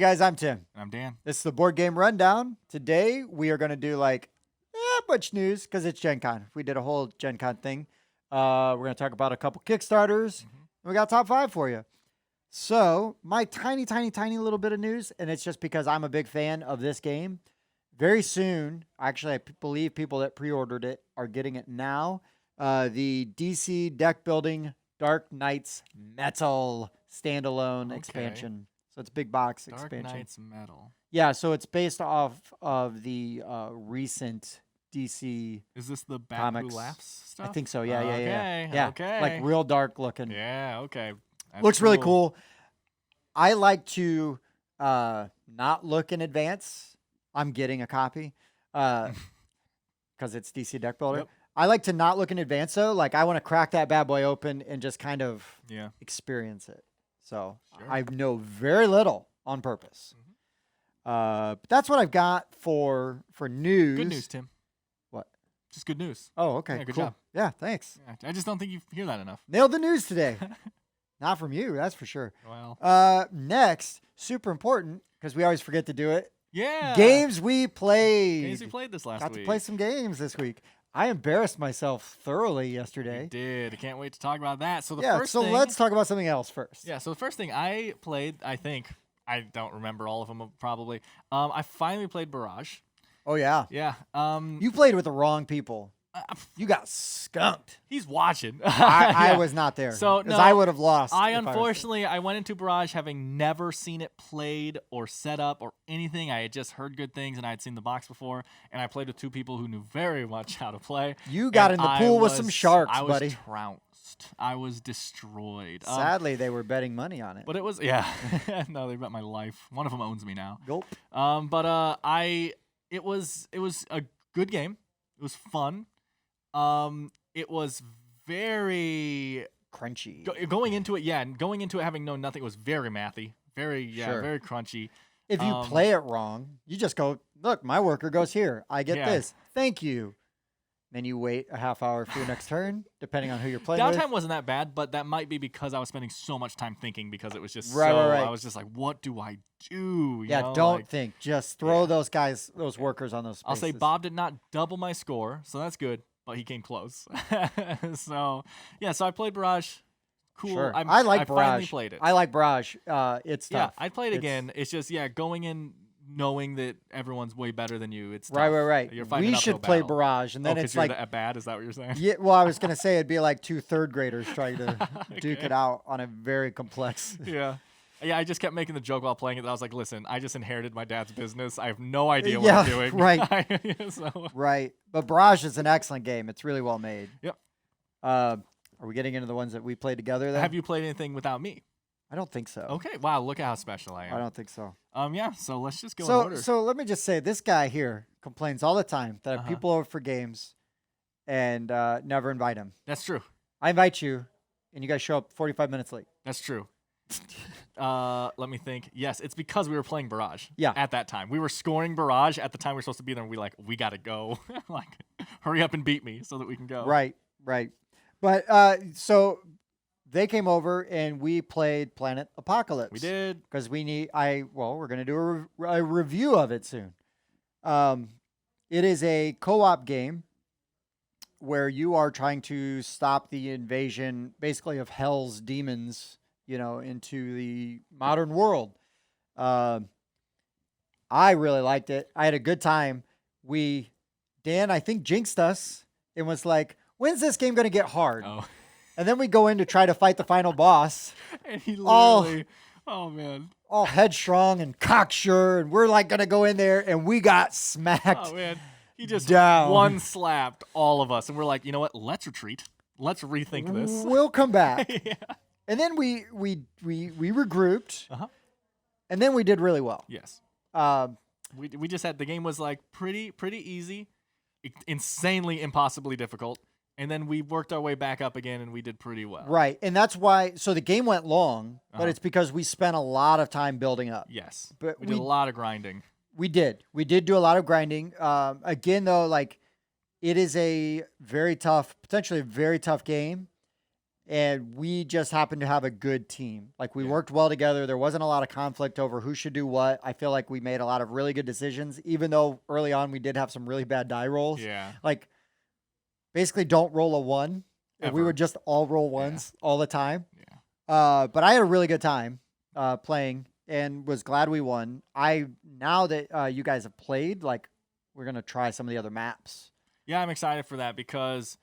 guys, I'm Tim. And I'm Dan. This is the Board Game Rundown. Today, we are going to do like much news because it's Gen Con. We did a whole Gen Con thing. We're going to talk about a couple Kickstarters. And we got top 5 for you. So, my tiny little bit of news, and it's just because I'm a big fan of this game. Very soon, actually, I believe people that pre-ordered it are getting it now. The DC deck building Dark Knights Metal standalone expansion. So it's big box expansion. Dark Knights Metal. Yeah, so it's based off of the recent DC. Is this the Bat comics. Who Laughs stuff? I think so. Yeah, Okay, yeah. okay. Like real dark looking. Yeah, okay. That's Looks really cool. I like to not look in advance. I'm getting a copy because it's DC deck builder. Yep. I like to not look in advance though. Like I want to crack that bad boy open and just kind of experience it. So I know very little on purpose. But that's what I've got for news. Good news, Tim. What? Just good news. Oh, okay. Yeah, good cool. job. Yeah, thanks. Yeah, I just don't think you hear that enough. Nailed the news today. Not from you, that's for sure. Well. Next, super important because we always forget to do it. Yeah. Games we played. Games we played this last week. Got to play some games this week. I embarrassed myself thoroughly yesterday. You did. I can't wait to talk about that. So So let's talk about something else first. Yeah. So the first thing I played, I don't remember all of them probably. I finally played Barrage. Oh yeah. Yeah. You played with the wrong people. You got skunked. He's watching. I was not there. So no, I would have lost. Unfortunately, I went into Barrage having never seen it played or set up or anything. I had just heard good things and I had seen the box before. And I played with 2 people who knew very much how to play. You got in the pool with some sharks, buddy. I was trounced. I was destroyed. Sadly, they were betting money on it. But it was no, they bet my life. One of them owns me now. Gulp. It was a good game. It was fun. It was very crunchy. Going into it having known nothing, it was very mathy, very crunchy. If you play it wrong, you just go, look, my worker goes here. I get this. Thank you. Then you wait a half hour for your next turn, depending on who you're playing with. Downtime wasn't that bad, but that might be because I was spending so much time thinking because it was just right. I was just like, what do I do? Don't think. Just throw those workers on those spaces. I'll say Bob did not double my score, so that's good. But he came close. So I played Barrage. Cool. Sure. I like Barrage. Finally played it. I like Barrage. It's tough. Yeah, I'd play it again. It's just, going in knowing that everyone's way better than you. It's tough. Right. You're fighting we should play Barrage. And then it's like. That bad? Is that what you're saying? Yeah, well, I was going to say it'd be like 2 third graders trying to duke it out on a very complex. Yeah. Yeah, I just kept making the joke while playing it. That I was like, listen, I just inherited my dad's business. I have no idea what I'm doing. Right. Right. But Barrage is an excellent game. It's really well made. Yep. Are we getting into the ones that we played together then? Have you played anything without me? I don't think so. Okay. Wow, look at how special I am. I don't think so. So let's just go in order. So let me just say, this guy here complains all the time that I have people over for games and never invite him. That's true. I invite you, and you guys show up 45 minutes late. That's true. Let me think. Yes, it's because we were playing Barrage. Yeah. At that time, we were scoring Barrage at the time we were supposed to be there. And we gotta go. Like, hurry up and beat me so that we can go. Right. But so they came over and we played Planet Apocalypse. We did because we're gonna do a review of it soon. It is a co-op game where you are trying to stop the invasion, basically, of hell's demons, into the modern world. I really liked it. I had a good time. Dan, I think, jinxed us and was like, when's this game going to get hard? Oh. And then we go in to try to fight the final boss. And he literally, oh man. All headstrong and cocksure, and we're like going to go in there, and we got smacked. Oh man. He just down. one slapped all of us, and we're like, you know what? Let's retreat. Let's rethink this. We'll come back. Yeah. And then we regrouped, and then we did really well. Yes. We just had, the game was like pretty easy, insanely impossibly difficult, and then we worked our way back up again, and we did pretty well. Right, and that's why. So the game went long, but it's because we spent a lot of time building up. Yes, but we did a lot of grinding. We did do a lot of grinding. Again, though, like, it is a very tough, potentially a very tough game. and we just happened to have a good team. Like we Yeah. worked well together. There wasn't a lot of conflict over who should do what. I feel like we made a lot of really good decisions, even though early on we did have some really bad die rolls. Yeah. Like basically don't roll a 1. And we Ever. would just all roll 1s all the time. Yeah. But I had a really good time playing and was glad we won. Now that you guys have played, like we're gonna try some of the other maps. Yeah, I'm excited for that because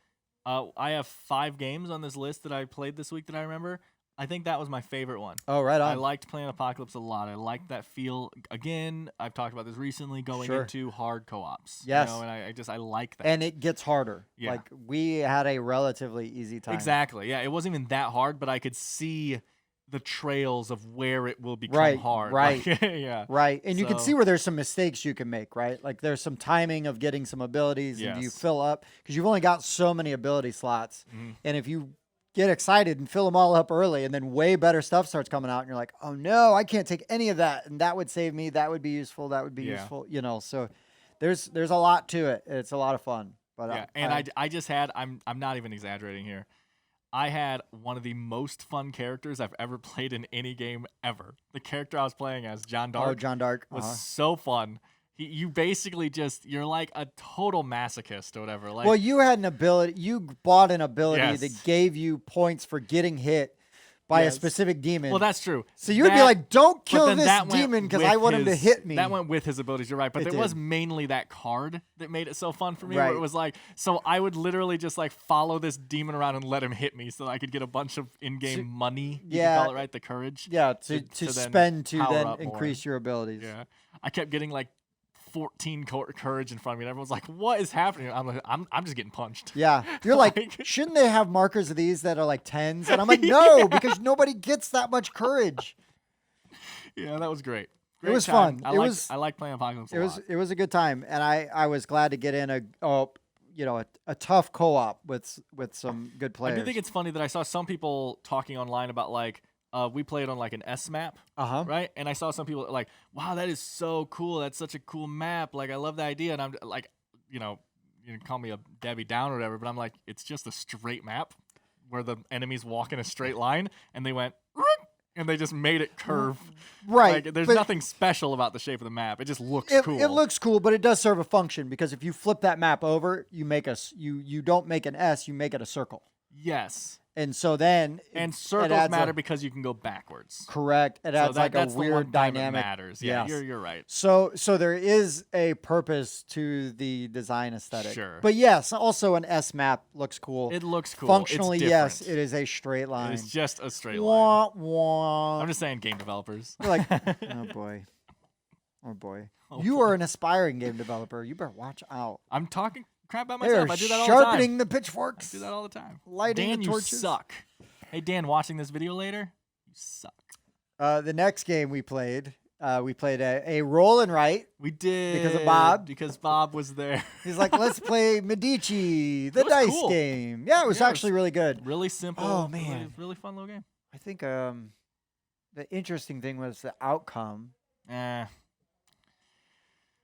I have 5 games on this list that I played this week that I remember. I think that was my favorite one. Oh, right on. I liked playing Apocalypse a lot. I liked that feel. Again, I've talked about this recently, going Sure. into hard co-ops. Yes. You know, and I like that. And it gets harder. Yeah. Like we had a relatively easy time. Exactly. Yeah, it wasn't even that hard, but I could see the trails of where it will become Right, hard. right. Like, yeah. Right. And you can So- see where there's some mistakes you can make, right? Like there's some timing of getting some abilities and do you Yes. fill up because you've only got so many ability slots. Mhm. And if you get excited and fill them all up early and then way better stuff starts coming out and you're like, oh no, I can't take any of that. And that would save me. That would be useful. That would be Yeah. useful. You know, so there's a lot to it. It's a lot of fun. But Yeah, and I just had I'm not even exaggerating here. I had one of the most fun characters I've ever played in any game ever. The character I was playing as, John Dark, John Dark was so fun. You basically you're like a total masochist or whatever. Like, well, you had an ability. You bought an ability Yes. that gave you points for getting hit by a Yes. specific demon. well, that's true. So you would be That- like, "Don't but kill then this that went demon because with I want him to his- hit me." That went with his abilities. You're right, but It there was did. mainly that card that made it so fun for me. Where Right. it was like, so I would literally just like follow this demon around and let him hit me, so that I could get a bunch of in-game So- money. You yeah. could call it, right? The courage. Yeah, to to then spend to power then up more. increase your abilities. Yeah, I kept getting like 14 courage in front of me, and everyone's like, "What is happening?" I'm like, "I'm just getting punched." Yeah, you're like, Like- shouldn't they have markers of these that are like 10s? And I'm like, no, because nobody gets that much courage. Yeah, that was great. It was time. fun. I like playing Apocalypse. It was a good time, and I was glad to get in a tough co-op with some good I players. do think it's funny that I saw some people talking online about like we played on like an S map, right? And I saw some people like, "Wow, that is so cool! That's such a cool map! Like, I love the idea." And I'm like, you can call me a Debbie Down or whatever, but I'm like, it's just a straight map where the enemies walk in a straight line, and they went, and they just made it curve. right. Like, there's but nothing special about the shape of the map. It just looks it, cool. it looks cool, but it does serve a function because if you flip that map over, you make you don't make an S, you make it a circle. Yes. And so then And it circles adds matter because you can go backwards. correct. It adds like a that's the one weird time it dynamic. matters. Yeah, Yes. you're right. So there is a purpose to the design aesthetic. Sure. But yes, also an S map looks cool. It looks cool. Functionally, it's yes, different. it is a straight line. It's just a straight line. Wah, wah. I'm just saying, game developers. You're like, oh boy. Oh boy. Oh, You boy. are an aspiring game developer. You better watch out. I'm talking crap about They're myself. I do that all the time. sharpening the I pitchforks. do that all the time. Lighting Dan, the you torches. suck. Hey, Dan, watching this video later, you suck. The next game we played a roll and write. We did Because of Bob? Because Bob was there. He's like, let's play Medici, the It was dice cool. game. Yeah, it was Yeah, it actually really good. Really simple. Oh, man. really fun little game. I think the interesting thing was the outcome.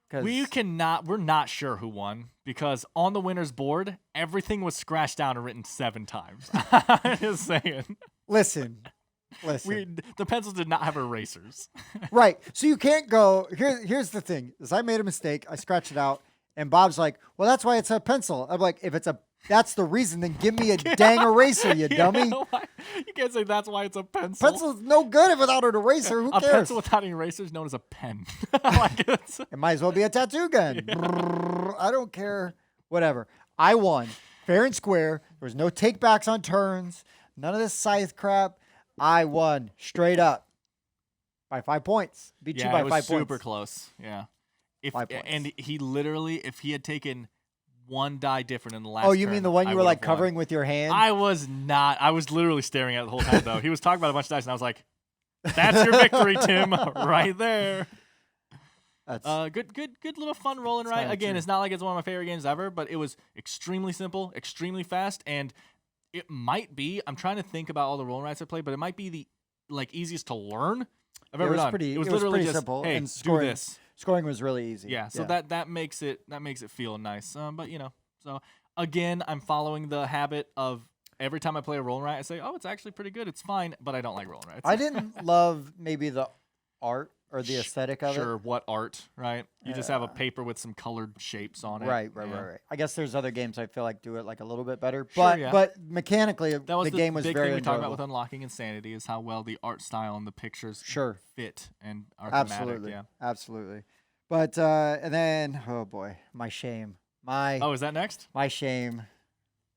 Cause We're not sure who won because on the winner's board, everything was scratched down and written 7 times. I'm just saying. listen. The pencils did not have erasers. Right. So you can't go. Here's the thing: is I made a mistake. I scratched it out, and Bob's like, "Well, that's why it's a pencil." I'm like, "If that's the reason, then give me a dang eraser, you dummy." You can't say that's why it's a pencil. Pencil's no good without an eraser. Who A cares? pencil without an eraser is known as a pen. Like, it's- It might as well be a tattoo gun. Brrr, I don't care. Whatever. I won fair and square. There was no takebacks on turns. None of this scythe crap. I won straight up by 5 points. Beat you by it was 5 super points. close. Yeah. 5 points. And he literally, if he had taken one die different in the last Oh, you mean turn, the one I you were like would've won. covering with your hand? I was not. I was literally staring at it the whole time, though. He was talking about a bunch of dice, and I was like, that's your victory, Tim, right there. That's Good little fun rolling It's right. kinda Again, true. it's not like it's one of my favorite games ever, but it was extremely simple, extremely fast, and it might be. I'm trying to think about all the roll and rights I played, but it might be the easiest to learn I've ever was done. pretty- it was it was literally pretty just simple, hey, and do scoring- this. scoring was really easy. Yeah, so that makes it feel nice. But so again, I'm following the habit of every time I play a roll and write, I say, oh, it's actually pretty good. It's fine, but I don't like roll and writes. I didn't love maybe the art or the aesthetic of it. Sure, what art, right? You just have a paper with some colored shapes on it. Right. I guess there's other games I feel like do it like a little bit better, but mechanically that was the game was big very thing we talked enjoyable. about with Unlocking Insanity is how well the art style and the pictures fit and are Absolutely. thematic. Absolutely. But and then oh boy, my shame. Oh, is that next? My shame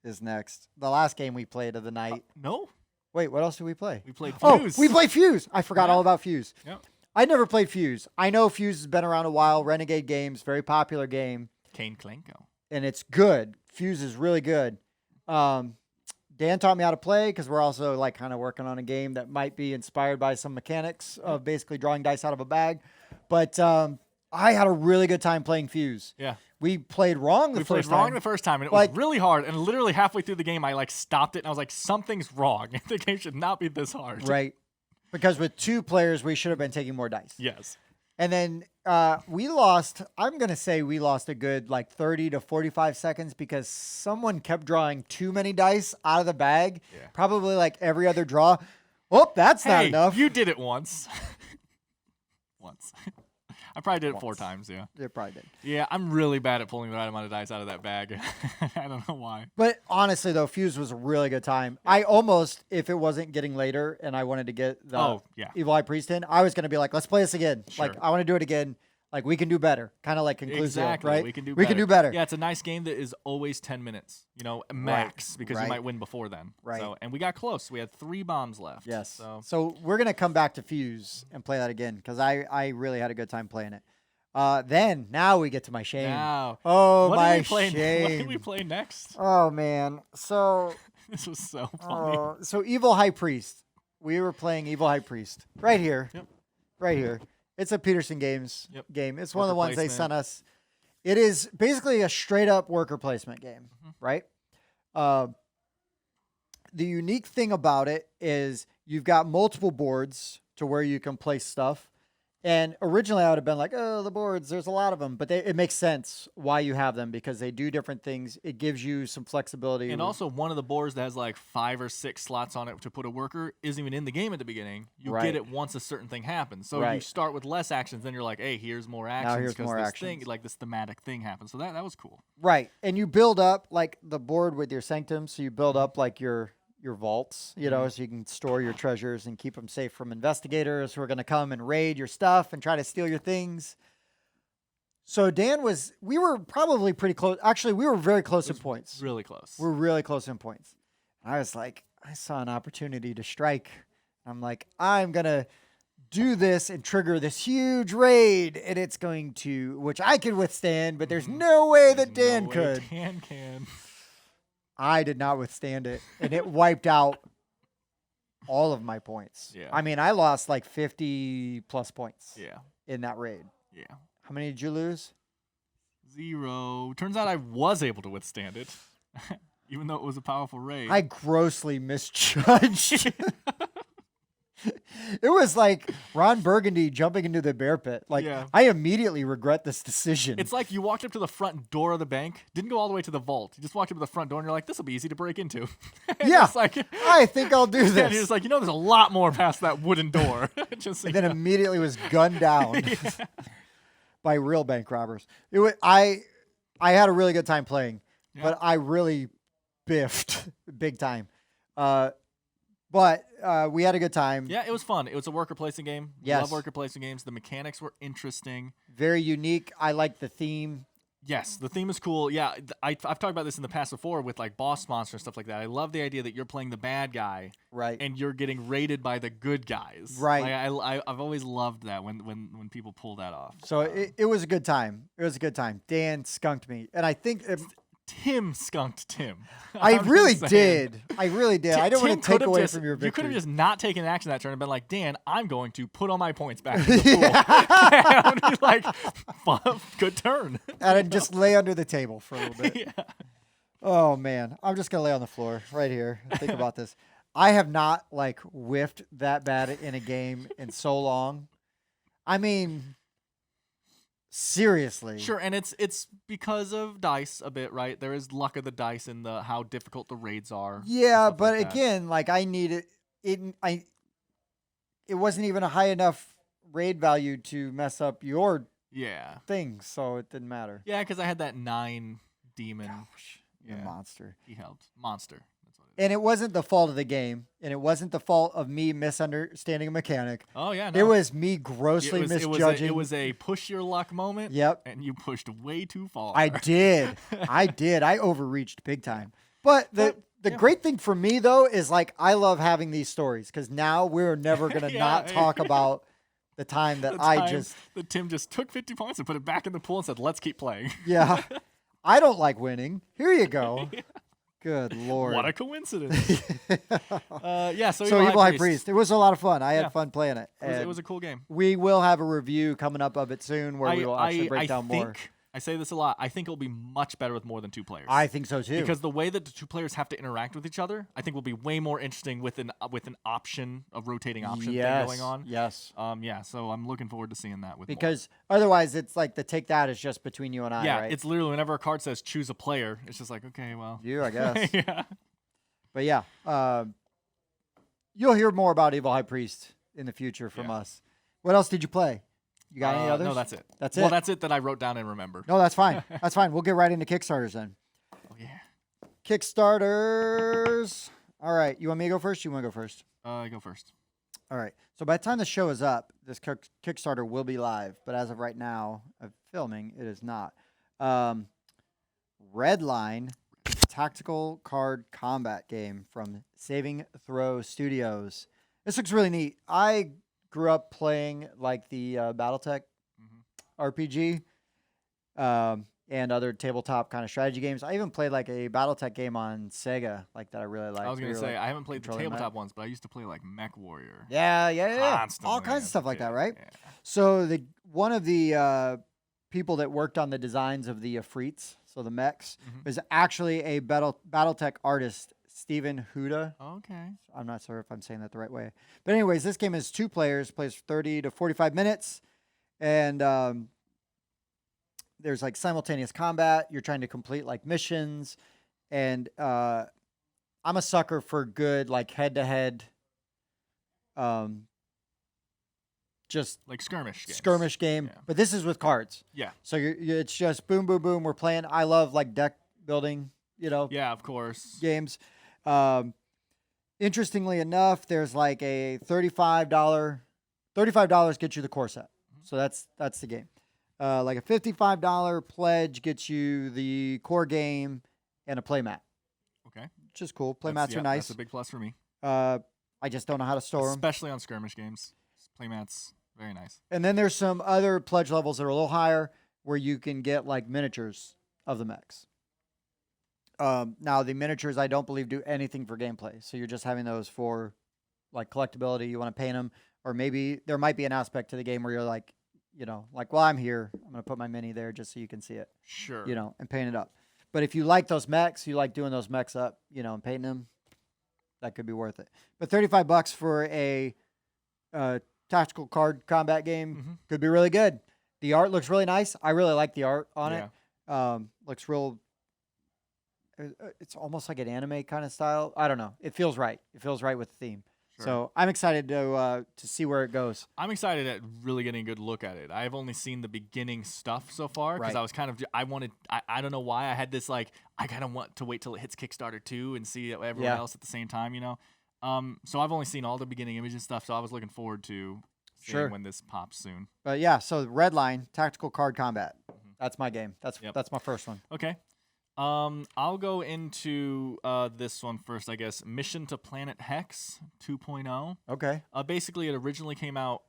is next. The last game we played of the night. No. Wait, what else did we play? We played Oh, Fuse. we played Fuse. I forgot all about Fuse. Yep. I never played Fuse. I know Fuse has been around a while. Renegade Games, very popular game. Kane Klenko. And it's good. Fuse is really good. Dan taught me how to play because we're also like kind of working on a game that might be inspired by some mechanics of basically drawing dice out of a bag. But I had a really good time playing Fuse. Yeah. We played wrong the first time. We played wrong the first time, and it was really hard. And literally halfway through the game, I like stopped it, and I was like, something's wrong. The game should not be this hard. Right. Because with 2 players, we should have been taking more dice. Yes. And then we lost, I'm going to say we lost a good like 30 to 45 seconds because someone kept drawing too many dice out of the bag. Yeah. Probably like every other draw. Oh, that's not enough. You did it once. Once. I probably did it 4 times, yeah. You probably did. Yeah, I'm really bad at pulling the right amount of dice out of that bag. I don't know why. But honestly, though, Fuse was a really good time. I almost, if it wasn't getting later and I wanted to get the Evil High Priest in, I was going to be like, let's play this again. Sure. Like, I want to do it again. Like, we can do better. Kind of like Conclusive, exactly. right? We can do better. Yeah, it's a nice game that is always 10 minutes, max, because you might win before then. Right. So, and we got close. We had 3 bombs left. Yes. So we're going to come back to Fuse and play that again because I really had a good time playing it. Now we get to my shame. My shame. What did we play next? Oh, man. So this was so funny. So Evil High Priest. We were playing Evil High Priest right here. Yep. Right here. It's a Peterson Games game. It's one of the ones they sent us. It is basically a straight up worker placement game, right? The unique thing about it is you've got multiple boards to where you can place stuff. And originally I would have been like, oh, the boards, there's a lot of them. But it makes sense why you have them because they do different things. It gives you some flexibility. And also one of the boards that has like 5 or 6 slots on it to put a worker isn't even in the game at the beginning. You get it once a certain thing happens. So you start with less actions. Then you're like, hey, here's more actions. Now here's more actions. Thing, like this thematic thing happens. So that was cool. Right. And you build up like the board with your sanctum. So you build up like your vaults, so you can store your treasures and keep them safe from investigators who are going to come and raid your stuff and try to steal your things. So we were probably pretty close. Actually, we were very close in points. Really close. We're really close in points. And I was like, I saw an opportunity to strike. I'm like, I'm going to do this and trigger this huge raid and it's going to, which I could withstand, but there's no way that Dan could. Dan can. I did not withstand it, and it wiped out all of my points. Yeah. I mean, I lost like 50 plus points in that raid. Yeah. How many did you lose? 0. Turns out I was able to withstand it, even though it was a powerful raid. I grossly misjudged. It was like Ron Burgundy jumping into the bear pit. Like, I immediately regret this decision. It's like you walked up to the front door of the bank, didn't go all the way to the vault. You just walked up to the front door, and you're like, this will be easy to break into. I think I'll do this. And you're just like, there's a lot more past that wooden door. And then immediately was gunned down by real bank robbers. I had a really good time playing, but I really biffed big time. But we had a good time. Yeah, it was fun. It was a worker placing game. Yes. Love worker placing games. The mechanics were interesting. Very unique. I like the theme. Yes, the theme is cool. Yeah, I've talked about this in the past before with like boss monster and stuff like that. I love the idea that you're playing the bad guy, right, and you're getting raided by the good guys, right. I've always loved that when people pull that off. So it was a good time. It was a good time. Dan skunked me, and I think Tim skunked Tim. I really did. I don't want to take away from your victory. You could have just not taken action that turn and been like, Dan, I'm going to put all my points back in the pool. And he's like, good turn. And I'd just lay under the table for a little bit. Yeah. Oh, man. I'm just going to lay on the floor right here. Think about this. I have not, whiffed that bad in a game in so long. I mean, Seriously. Sure, and it's because of dice a bit, right? There is luck of the dice in the how difficult the raids are. Yeah, but like again, like I needed it. It wasn't even a high enough raid value to mess up your things, so it didn't matter. Yeah, because I had that 9 demon. Gosh, you're a monster. He helped. Monster. That's what it is. And it wasn't the fault of the game, and it wasn't the fault of me misunderstanding a mechanic. Oh yeah, no. It was me grossly misjudging. It was a push your luck moment. Yep. And you pushed way too far. I did. I overreached big time. But the great thing for me though is like I love having these stories because now we're never gonna not talk about the time that Tim just took 50 points and put it back in the pool and said, "Let's keep playing." Yeah. I don't like winning. Here you go. Good Lord. What a coincidence. So Evil High Priest. It was a lot of fun. I had fun playing it. It was a cool game. We will have a review coming up of it soon where we will actually break down more. I say this a lot. I think it'll be much better with more than 2 players. I think so too. Because the way that the 2 players have to interact with each other, I think will be way more interesting with an option, a rotating option thing going on. Yes. So I'm looking forward to seeing that because otherwise it's like the take that is just between you and I, right? It's literally whenever a card says choose a player, it's just like, okay, well. You, I guess. Yeah. But you'll hear more about Evil High Priest in the future from us. What else did you play? You got any others? No, that's it. That's it? Well, that's it that I wrote down and remembered. No, that's fine. That's fine. We'll get right into Kickstarters then. Oh, yeah. Kickstarters. All right. You want me to go first? You want to go first? Go first. All right. So by the time the show is up, this Kickstarter will be live. But as of right now, of filming, it is not. Redline, tactical card combat game from Saving Throw Studios. This looks really neat. I grew up playing like the BattleTech RPG and other tabletop kind of strategy games. I even played like a BattleTech game on Sega, like that I really liked. I was gonna say like I haven't played the tabletop ones, but I used to play like Mech Warrior. Yeah. All kinds of stuff like that, right? Yeah. So one of the people that worked on the designs of the Afrits, so the mechs, is actually a BattleTech artist. Stephen Huda. Okay. I'm not sure if I'm saying that the right way. But anyways, this game is 2 players, plays 30 to 45 minutes. And there's like simultaneous combat. You're trying to complete like missions. And I'm a sucker for good like head-to-head just like skirmish game. Yeah. But this is with cards. Yeah. So it's just boom, boom, boom. We're playing. I love like deck building, Yeah, of course. Games. Interestingly enough, there's like a $35 gets you the core set. So that's the game. Like a $55 pledge gets you the core game and a playmat. Okay. Which is cool. Playmats are nice. That's a big plus for me. I just don't know how to store them. Especially on skirmish games. Playmats, very nice. And then there's some other pledge levels that are a little higher where you can get like miniatures of the mechs. Now, the miniatures, I don't believe, do anything for gameplay. So you're just having those for, like, collectability. You want to paint them. Or maybe there might be an aspect to the game where you're like, well, I'm here. I'm going to put my mini there just so you can see it. Sure. And paint it up. But if you like those mechs, you like doing those mechs up, and painting them, that could be worth it. But $35 for a tactical card combat game could be really good. The art looks really nice. I really like the art on it. Looks real... It's almost like an anime kind of style. I don't know. It feels right. It feels right with the theme. Sure. So I'm excited to see where it goes. I'm excited at really getting a good look at it. I've only seen the beginning stuff so far because I was kind of I don't know why I had this like I kind of want to wait till it hits Kickstarter too and see everyone else at the same time. So I've only seen all the beginning images stuff. So I was looking forward to seeing when this pops soon. But yeah, so Redline Tactical Card Combat. That's my game. That's my first one. Okay. I'll go into this one first, I guess. Mission to Planet Hex 2.0. Okay. Basically, it originally came out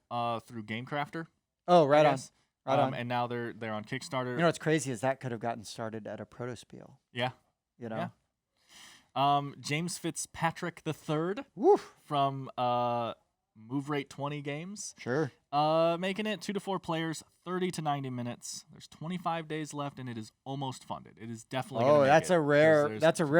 through GameCrafter. Oh, right on. Right on. And now they're on Kickstarter. You know what's crazy is that could have gotten started at a protospiel. Yeah. Yeah. James Fitzpatrick III from Move Rate 20 Games. Sure. Making it 2 to 4 players, 30 to 90 minutes. There's 25 days left, and it is almost funded. It is definitely. Oh, that's a rare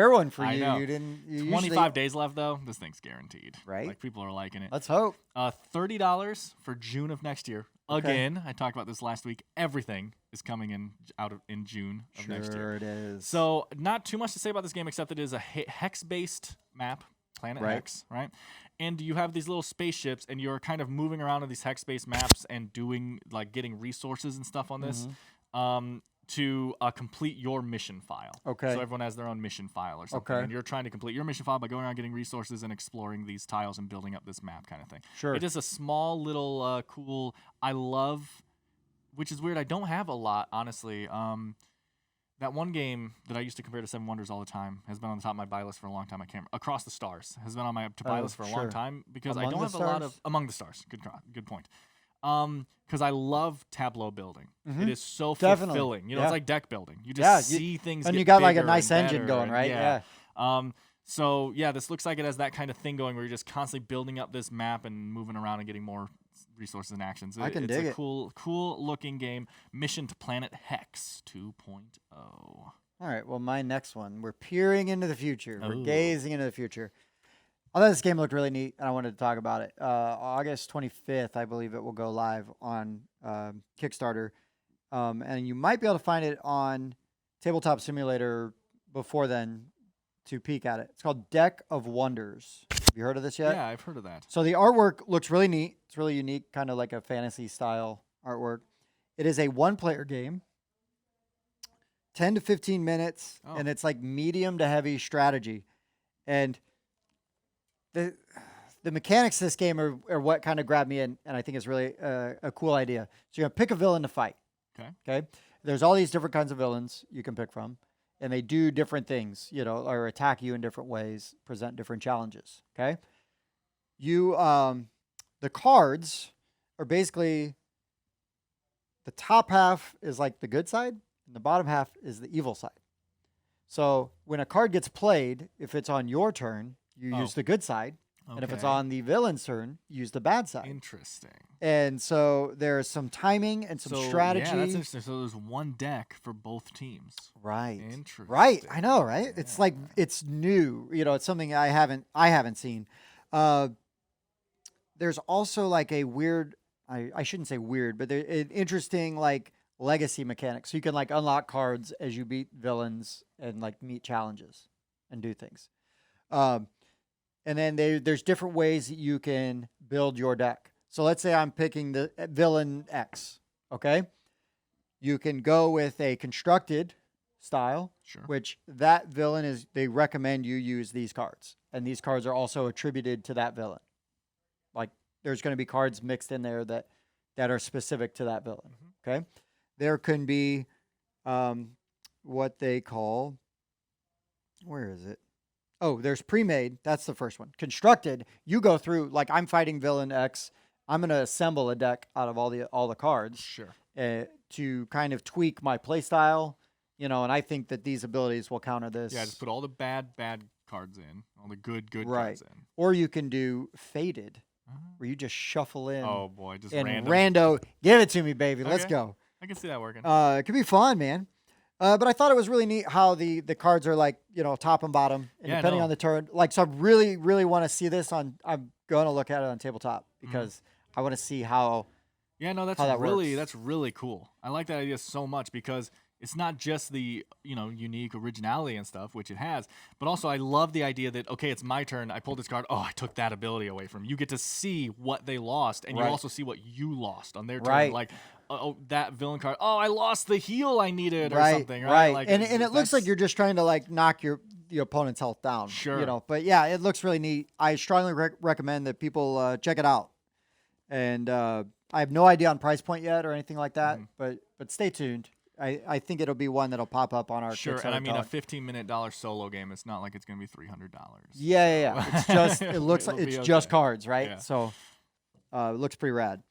one for you. Know. You didn't. 25 days left though. This thing's guaranteed. Right. Like people are liking it. Let's hope. $30 for June of next year. Again, I talked about this last week. Everything is coming in June of next year. Sure it is. So not too much to say about this game except that it is a hex-based map, Planet Hex, right? And you have these little spaceships, and you're kind of moving around on these hex-based maps and doing getting resources and stuff on this to complete your mission file. Okay. So everyone has their own mission file or something, and you're trying to complete your mission file by going around getting resources and exploring these tiles and building up this map kind of thing. Sure. It is a small little cool. I love, which is weird. I don't have a lot, honestly. That one game that I used to compare to Seven Wonders all the time has been on the top of my buy list for a long time. I can't. Across the Stars has been on my buy list for a long time because I don't have a lot of Among the Stars. Good point. Because I love tableau building. It is so fulfilling. You know, it's like deck building. You just see things. And get you got like a bigger nice and engine better going, and, right? Yeah. So yeah, this looks like it has that kind of thing going where you're just constantly building up this map and moving around and getting more resources and actions. I can dig it. It's a cool looking game. Mission to Planet Hex 2.0. All right, well, my next one. We're peering into the future. We're gazing into the future. I thought this game looked really neat, and I wanted to talk about it. August 25th, I believe it will go live on Kickstarter. And you might be able to find it on Tabletop Simulator before then to peek at it. It's called Deck of Wonders. Have you heard of this yet? Yeah, I've heard of that. So the artwork looks really neat. It's really unique, kind of like a fantasy-style artwork. It is a one-player game. 10 to 15 minutes, and it's like medium to heavy strategy. And the mechanics of this game are what kind of grabbed me in, and I think it's really a cool idea. So you're going to pick a villain to fight. Okay. There's all these different kinds of villains you can pick from, and they do different things, you know, or attack you in different ways, present different challenges. Okay. The cards are basically, the top half is like the good side, and the bottom half is the evil side. So when a card gets played, if it's on your turn, you use the good side. Okay. And if it's on the villain's turn, you use the bad side. Interesting. And so there's some timing and some strategy. Yeah, that's interesting. So there's one deck for both teams. Right. Interesting. Right. I know, right? Yeah. It's like, it's new. You know, it's something I haven't seen. There's also like a weird, I shouldn't say weird, but there's an interesting like legacy mechanic. So you can like unlock cards as you beat villains and like meet challenges and do things. And then there's different ways that you can build your deck. So let's say I'm picking the villain X, okay? You can go with a constructed style, which that villain they recommend you use these cards. And these cards are also attributed to that villain. Like there's going to be cards mixed in there that are specific to that villain, okay? There can be what they call, where is it? Oh, there's pre-made. That's the first one. Constructed, you go through, like I'm fighting villain X. I'm going to assemble a deck out of all the cards to kind of tweak my play style, you know, and I think that these abilities will counter this. Yeah, just put all the bad cards in, all the good cards in. Or you can do faded, where you just shuffle in. Oh, boy, just and random. Rando, give it to me, baby. Let's go. I can see that working. It could be fun, man. But I thought it was really neat how the cards are like, you know, top and bottom, and depending on the turn. Like, so I really, really want to see this I'm going to look at it on tabletop because I want to see how. Yeah, no, that's really cool. I like that idea so much because it's not just the, you know, unique originality and stuff, which it has, but also I love the idea that, okay, it's my turn. I pulled this card. Oh, I took that ability away from you. You get to see what they lost, and you also see what you lost on their turn. Like, oh, that villain card. Oh, I lost the heal I needed or something, right? Like, and it looks like you're just trying to like knock your opponent's health down. Sure. You know, but yeah, it looks really neat. I strongly recommend that people check it out. And I have no idea on price point yet or anything like that, but stay tuned. I think it'll be one that'll pop up on our Kickstarter. And I mean, a $15-minute solo game. It's not like it's going to be $300. Yeah. It's just it looks like it's just cards, right? Yeah. So it looks pretty rad.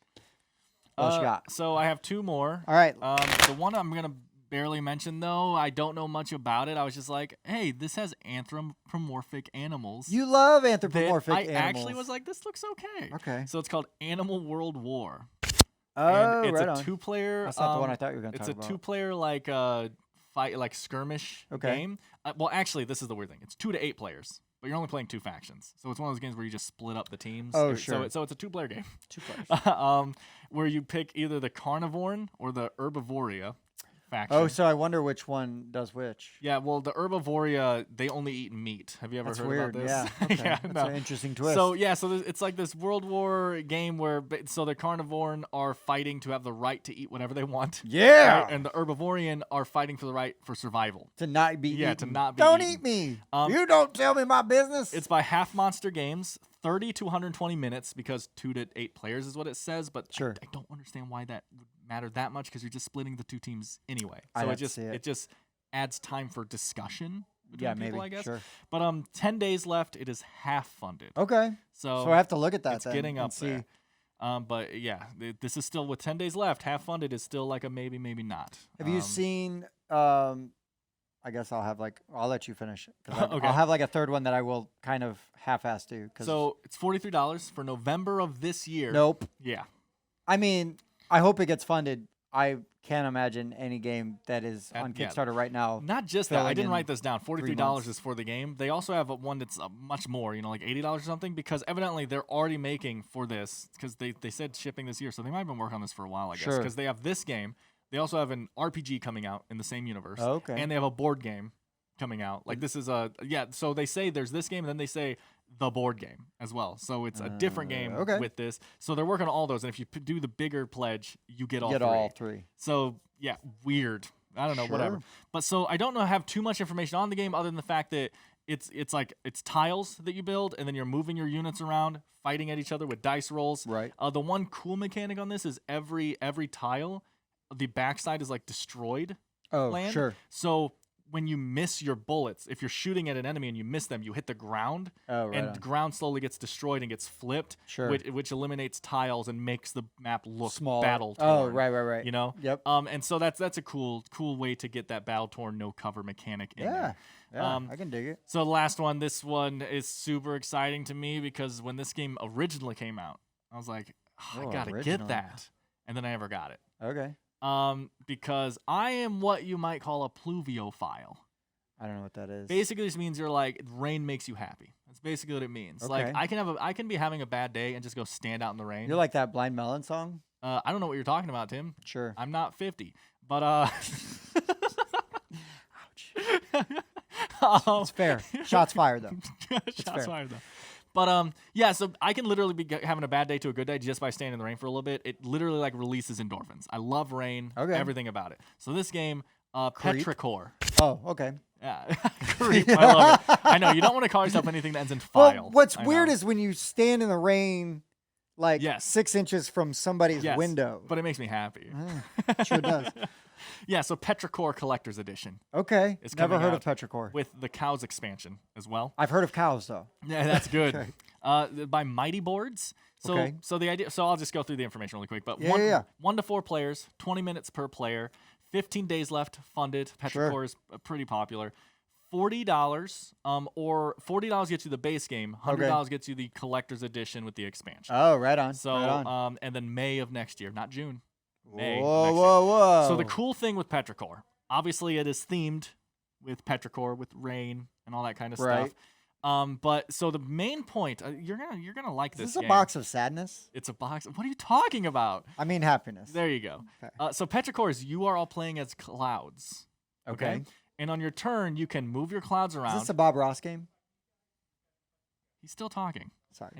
What else you got? So I have two more. All right. The one I'm going to barely mention, though, I don't know much about it. I was just like, hey, this has anthropomorphic animals. You love anthropomorphic animals. I actually was like, this looks okay. Okay. So it's called Animal World War. Oh, and it's right a two-player. That's not the one I thought you were going to talk about. It's a two-player fight, like skirmish game. Well, actually, this is the weird thing. It's 2 to 8 players. but you're only playing 2 factions. So it's one of those games where you just split up the teams. Oh, sure. So it's a 2-player game. 2 players. Where you pick either the Carnivorn or the Herbivoria faction. Oh, so I wonder which one does which. Yeah, well, the Herbivoria, they only eat meat. Have you ever heard weird. about this? Yeah, okay. Yeah, That's no. an interesting twist. So it's like this World War game where so the Carnivorn are fighting to have the right to eat whatever they want. Yeah. Right? And the Herbivorian are fighting for the right for survival. To not be Yeah, eaten. to not be Don't eaten. eat me. You don't tell me my business. It's by Half Monster Games, 30 to 120 minutes because 2 to 8 players is what it says. But Sure. I don't understand why that would matter that much because you're just splitting the 2 teams anyway. I'd So have to see it. it just adds time for discussion between Yeah, people, maybe. I guess. Sure. But 10 days left. It is half funded. Okay. So I have to look at that it's then getting and up see. there. But yeah, this is still with 10 days left. Half funded is still like a maybe, maybe not. Have you seen? I guess I'll let you finish it. 'Cause Okay. I'll have like a third one that I will kind of half-ass do. So it's $43 for November of this year. Nope. Yeah. I mean, I hope it gets funded. I can't imagine any game that is on yeah. Kickstarter right now. Not just that. I filling didn't in write this down. $43 months. is for the game. They also have one that's much more, like $80 or something, because evidently they're already making for this, because they said shipping this year, so they might have been working on this for a while, I guess, Sure. because they have this game. They also have an RPG coming out in the same universe. Oh, okay. And they have a board game coming out. Like this is so they say there's this game, and then they say the board game as well. So it's a different game okay. with this. So they're working on all those, and if you do the bigger pledge, you get all Get three. all 3. So yeah, weird. I don't know, whatever. Sure. But so I don't have too much information on the game other than the fact that it's tiles that you build, and then you're moving your units around, fighting at each other with dice rolls. Right. The one cool mechanic on this is every tile, the backside is like destroyed. Oh, land. sure. So when you miss your bullets, if you're shooting at an enemy and you miss them, you hit the ground, Oh, right and on. the ground slowly gets destroyed and gets flipped, Sure. which eliminates tiles and makes the map look Small. battle Oh, torn. right. You know? Yep. And so that's a cool way to get that battle torn no cover mechanic in Yeah. there. Yeah, I can dig it. So the last one, this one is super exciting to me because when this game originally came out, I was like, I gotta original. get that, and then I never got it. Okay. Because I am what you might call a pluviophile. I don't know what that is. Basically, this means you're like rain makes you happy. That's basically what it means. Like Okay. I can be having a bad day and just go stand out in the rain. You're like that Blind Melon song? I don't know what you're talking about, Tim. Sure. I'm not 50, but It's fair. Shots fired, though. Shots fair. fired though. But yeah, so I can literally be having a bad day to a good day just by standing in the rain for a little bit. It literally like releases endorphins. I love rain. Okay. Everything about it. So this game, Creep? Petrichor. Oh, okay. Yeah, creep. I love it. I know you don't want to call yourself anything that ends in file. Well, what's I weird know. is when you stand in the rain, like Yes. 6 inches from somebody's Yes, window. but it makes me happy. Sure does. Yeah, so Petrichor Collector's Edition Okay. It's Never coming heard out of Petrichor. with the Cows expansion as well. I've heard of cows, though. Yeah, that's good. Okay. By Mighty Boards. So Okay. so the idea. So I'll just go through the information really quick. But Yeah. 1 to 4 players, 20 minutes per player, 15 days left, funded. Petrichor Sure. is pretty popular. $40, or $40 gets you the base game. $100 gets you the collector's edition with the expansion. Oh, right on. So right on. and then May of next year, not June. May. Whoa, next year. whoa. So the cool thing with Petrichor, obviously it is themed with Petrichor, with rain and all that kind of Right. stuff. But so the main point, you're gonna like Is this. this a game. box of sadness? It's a box. What are you talking about? I mean happiness. There you go. Okay. So Petrichor is you are all playing as clouds. Okay. And on your turn, you can move your clouds around. Is this a Bob Ross game? He's still talking. Sorry.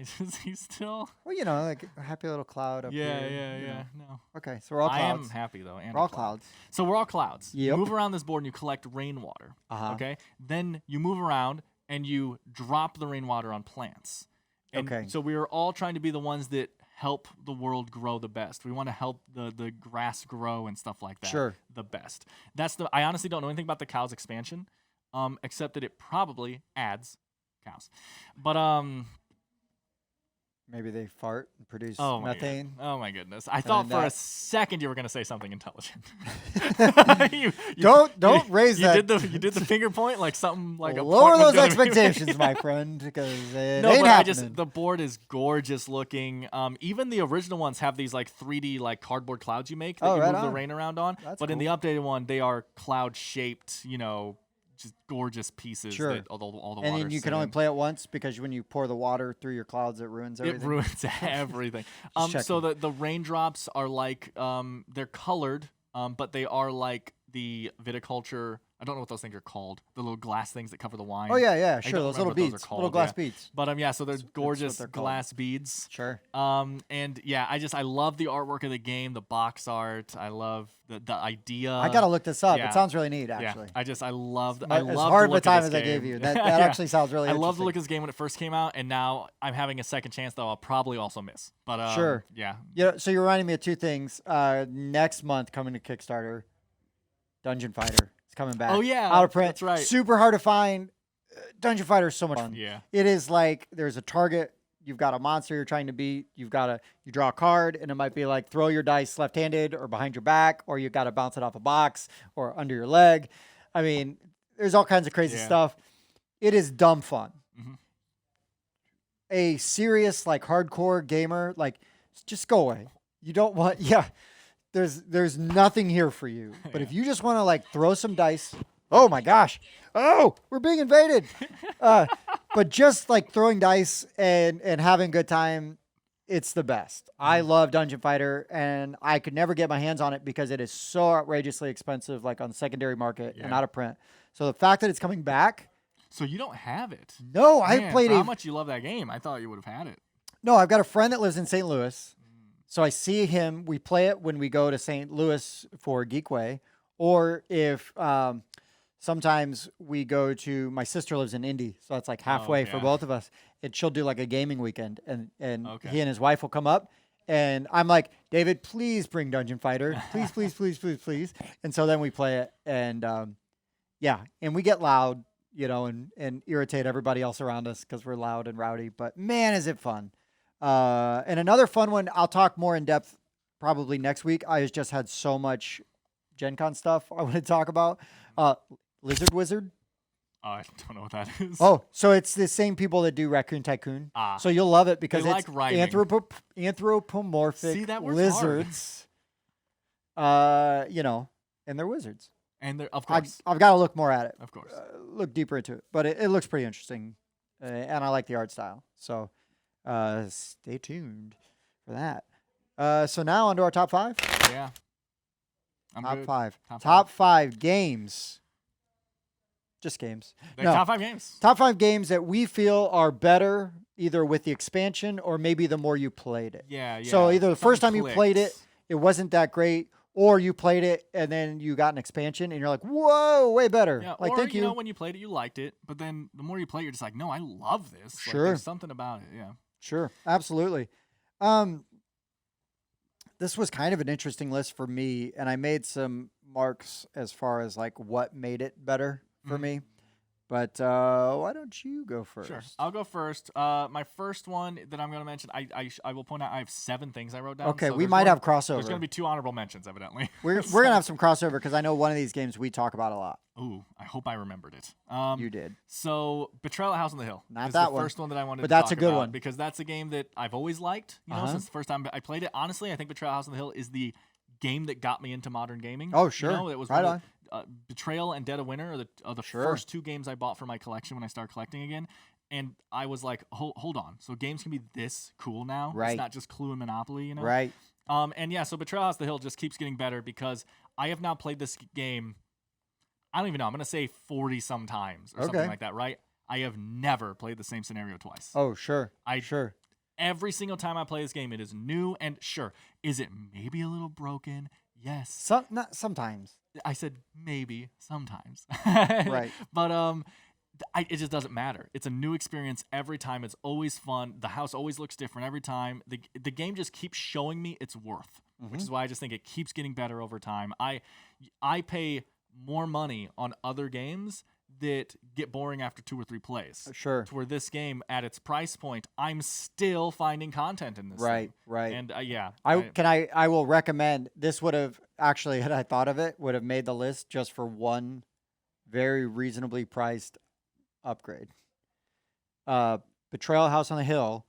He's still. Well, like a happy little cloud up Yeah, here. you know. yeah. No. Okay, so we're all I clouds. am happy though. And We're a all cloud. clouds. So we're all clouds. Yep. You move around this board and you collect rainwater. Uh-huh. Okay. Then you move around and you drop the rainwater on plants. And Okay. So we are all trying to be the ones that help the world grow the best. We want to help the grass grow and stuff like that. Sure. The best. I honestly don't know anything about the cows expansion, except that it probably adds cows. But Maybe they fart and produce oh my methane. God. Oh my goodness! I thought then for a that- second you were gonna say something intelligent. You- Don't raise you that. You did the finger point like something like a Lower point was those gonna be- expectations, my friend, because it No, ain't but happening. the board is gorgeous looking. Even the original ones have these like 3D like cardboard clouds you make that Oh, you right move the on. rain around on. That's but in the updated one, they are cloud shaped. just gorgeous pieces. Sure. That all the and water then you can only play it once because when you pour the water through your clouds, it ruins everything. It ruins everything. So the raindrops are like they're colored, but they are like the viticulture. I don't know what those things are called. The little glass things that cover the wine. Oh yeah, I sure. don't Those remember little what those beads, are called, little glass beads. But yeah, so they're gorgeous they're glass beads. Sure. And yeah, I love the artwork of the game, the box art. I love the idea. I gotta look this up. yeah. It sounds really neat, actually. Yeah, I love. As hard of a time as I gave you. That actually sounds really. I interesting. love the look of this game when it first came out, and now I'm having a second chance that I'll probably also miss. But sure. Yeah. Yeah. So you're reminding me of two things. Next month coming to Kickstarter, Dungeon Fighter. It's coming back. Oh yeah, out of print. That's right. Super hard to find. Dungeon Fighter is so much fun. Yeah. It is like there's a target. You've got a monster you're trying to beat. You draw a card, and it might be like throw your dice left-handed or behind your back, or you got to bounce it off a box or under your leg. I mean, there's all kinds of crazy stuff. It is dumb fun. Mm-hmm. A serious like hardcore gamer, like just go away. You don't want. Yeah. There's nothing here for you. But if you just want to like throw some dice, oh my gosh, oh, we're being invaded. But just like throwing dice and having a good time, it's the best. I love Dungeon Fighter, and I could never get my hands on it because it is so outrageously expensive, like on the secondary market and out of print. So the fact that it's coming back. So you don't have it? No, I played it. How much you love that game? I thought you would have had it. No, I've got a friend that lives in St. Louis. So I see him. We play it when we go to St. Louis for Geekway, or if sometimes we go to. My sister lives in Indy, so it's like halfway for both of us. And she'll do like a gaming weekend, and he and his wife will come up, and I'm like, David, please bring Dungeon Fighter, please, please, please, please, please. And so then we play it, and and we get loud, and irritate everybody else around us because we're loud and rowdy. But man, is it fun! And another fun one, I'll talk more in depth probably next week. I just had so much Gen Con stuff I want to talk about. Lizard Wizard. I don't know what that is. Oh, so it's the same people that do Raccoon Tycoon. So you'll love it because it's like anthropomorphic See, that word's lizards. And they're wizards. And they're, of course. I've got to look more at it. Of course. Look deeper into it. But it looks pretty interesting. And I like the art style. So... stay tuned for that. So now onto our top 5. Yeah. Top good. 5. Top Top 5 games. Just games. No. Top 5 games. Top 5 games that we feel are better either with the expansion or maybe the more you played it. Yeah. So either the first time you clicked. played it, it wasn't that great, or you played it and then you got an expansion and you're like, whoa, way better. Yeah, like, or, thank you. When you played it, you liked it, but then the more you play, you're just like, no, I love this. Like, Sure. there's something about it. Yeah. Sure, absolutely. This was kind of an interesting list for me, and I made some marks as far as like what made it better for me. But why don't you go first? Sure, I'll go first. My first one that I'm going to mention, I will point out I have 7 things I wrote down. Okay, so we might have crossover. There's going to be 2 honorable mentions, evidently. We're going to have some crossover because I know one of these games we talk about a lot. Ooh, I hope I remembered it. You did. So, Betrayal at House on the Hill. Not is that the one. first one that I wanted But to that's talk a good about one. because that's a game that I've always liked. Since the first time I played it. Honestly, I think Betrayal at House on the Hill is the game that got me into modern gaming. Oh, sure. It was right one on. of Betrayal and Dead of Winter are the Sure. first 2 games I bought for my collection when I started collecting again. And I was like, hold on. So games can be this cool now. Right. It's not just Clue and Monopoly, Right. And yeah, so Betrayal House on the Hill just keeps getting better because I have now played this game, I don't even know, I'm going to say 40 some times or something like that, right? I have never played the same scenario twice. Oh, sure. Sure. Every single time I play this game, it is new and sure. Is it maybe a little broken? Yes. Not sometimes. I said maybe sometimes. Right. But it just doesn't matter. It's a new experience every time. It's always fun. The house always looks different every time. The game just keeps showing me its worth, which is why I just think it keeps getting better over time. I pay more money on other games that get boring after 2 or 3 plays. Sure. To where this game, at its price point, I'm still finding content in this. Right. thing. Right. And yeah. I will recommend this. Would have actually, had I thought of it, would have made the list just for one very reasonably priced upgrade. Betrayal House on the Hill.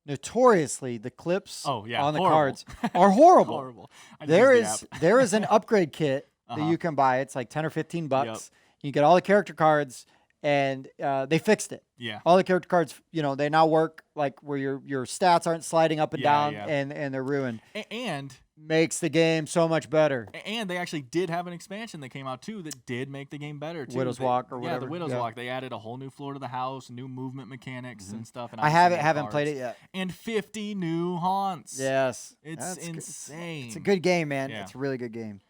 Notoriously, the clips on the horrible. cards are horrible. Horrible. There is an upgrade kit that you can buy. It's like $10 or $15. Yep. You get all the character cards, and they fixed it. Yeah. All the character cards, they now work like where your stats aren't sliding up and down, yeah. and they're ruined. And makes the game so much better. And they actually did have an expansion that came out too that did make the game better too. Widow's Walk or whatever. Yeah, the Widow's Walk. They added a whole new floor to the house, new movement mechanics and stuff. And I haven't played it yet. And 50 new haunts. Yes, it's insane. It's a good game, man. Yeah. It's a really good game.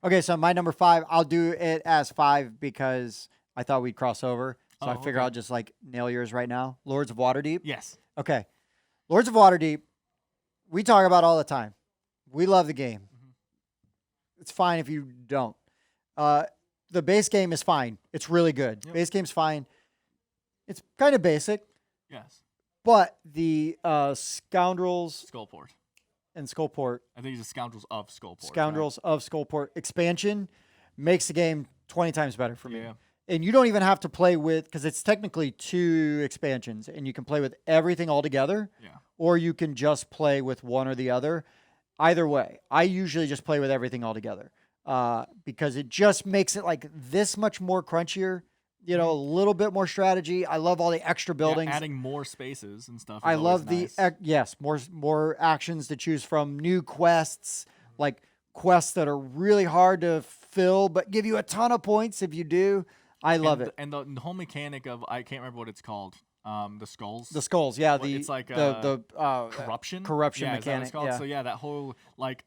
Okay, so my number 5, I'll do it as 5 because I thought we'd cross over. So I figure I'll just like nail yours right now. Lords of Waterdeep. Yes. Okay. Lords of Waterdeep, we talk about all the time. We love the game. It's fine if you don't. The base game is fine. It's really good. Yep. Base game's fine. It's kind of basic. Yes. But the Scoundrels Skullport. and Skullport. I think it's the Scoundrels of Skullport. Scoundrels of Skullport expansion makes the game 20 times better for me. Yeah. And you don't even have to play with, because it's technically 2 expansions, and you can play with everything all together, or you can just play with one or the other. Either way, I usually just play with everything all together because it just makes it like this much more crunchier, a little bit more strategy. I love all the extra buildings. Yeah, adding more spaces and stuff. I love nice. Yes, more actions to choose from, new quests, like quests that are really hard to fill but give you a ton of points if you do. I love it. And the whole mechanic of, I can't remember what it's called. The skulls. The skulls, yeah. It's like the corruption. Corruption mechanic. Is that what it's called? Yeah. So yeah, that whole like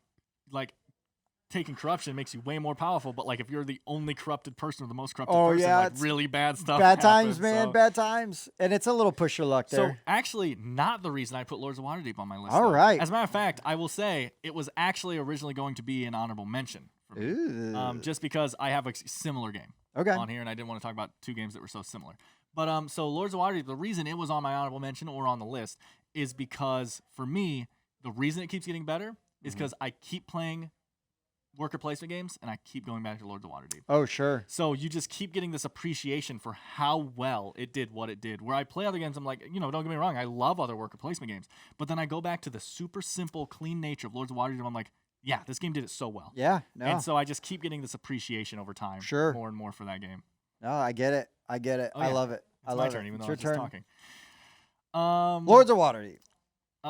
taking corruption makes you way more powerful. But like if you're the only corrupted person or the most corrupted person, like really bad stuff. Bad happens, times, man. So. Bad times. And it's a little push your luck there. So actually, not the reason I put Lords of Waterdeep on my list. All right. As a matter of fact, I will say it was actually originally going to be an honorable mention for me. Ooh. Just because I have a similar game on here, and I didn't want to talk about 2 games that were so similar. But so Lords of Waterdeep, the reason it was on my honorable mention or on the list is because for me, the reason it keeps getting better is because I keep playing worker placement games and I keep going back to Lords of Waterdeep. Oh, sure. So you just keep getting this appreciation for how well it did what it did. Where I play other games, I'm like, don't get me wrong, I love other worker placement games. But then I go back to the super simple, clean nature of Lords of Waterdeep. I'm like, yeah, this game did it so well. Yeah, no. And so I just keep getting this appreciation over time. Sure. More and more for that game. No, I get it. Oh, I love it. It's my turn, even though I was just talking. Lords of Waterdeep.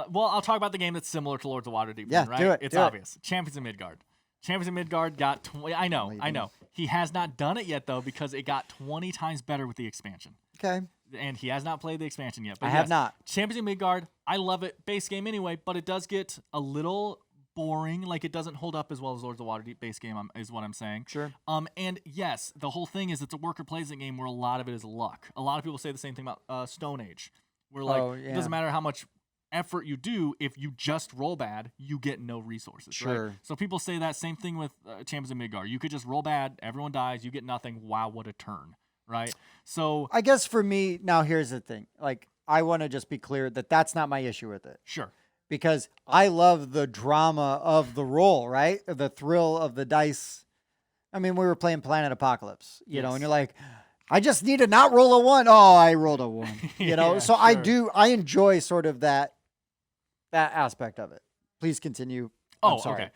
Well, I'll talk about the game that's similar to Lords of Waterdeep. Yeah, then, right? do it. It's obvious. Champions of Midgard. Champions of Midgard got 20. I know. He has not done it yet though because it got 20 times better with the expansion. Okay. And he has not played the expansion yet. But I have not. Champions of Midgard. I love it. Base game anyway, but it does get a little boring. Like it doesn't hold up as well as Lords of Waterdeep base game is what I'm saying. Sure. And yes, the whole thing is it's a worker placement game where a lot of it is luck. A lot of people say the same thing about Stone Age, where it doesn't matter how much effort you do, if you just roll bad, you get no resources. Sure. Right? So people say that same thing with Champions of Midgard. You could just roll bad, everyone dies, you get nothing. Wow, what a turn, right? So I guess for me, now here's the thing. Like, I want to just be clear that that's not my issue with it. Sure. Because I love the drama of the roll, right? The thrill of the dice. I mean, we were playing Planet Apocalypse, you know, and you're like, I just need to not roll a 1. Oh, I rolled a 1. You know, so sure. I enjoy sort of that aspect of it. Please continue. Oh, okay.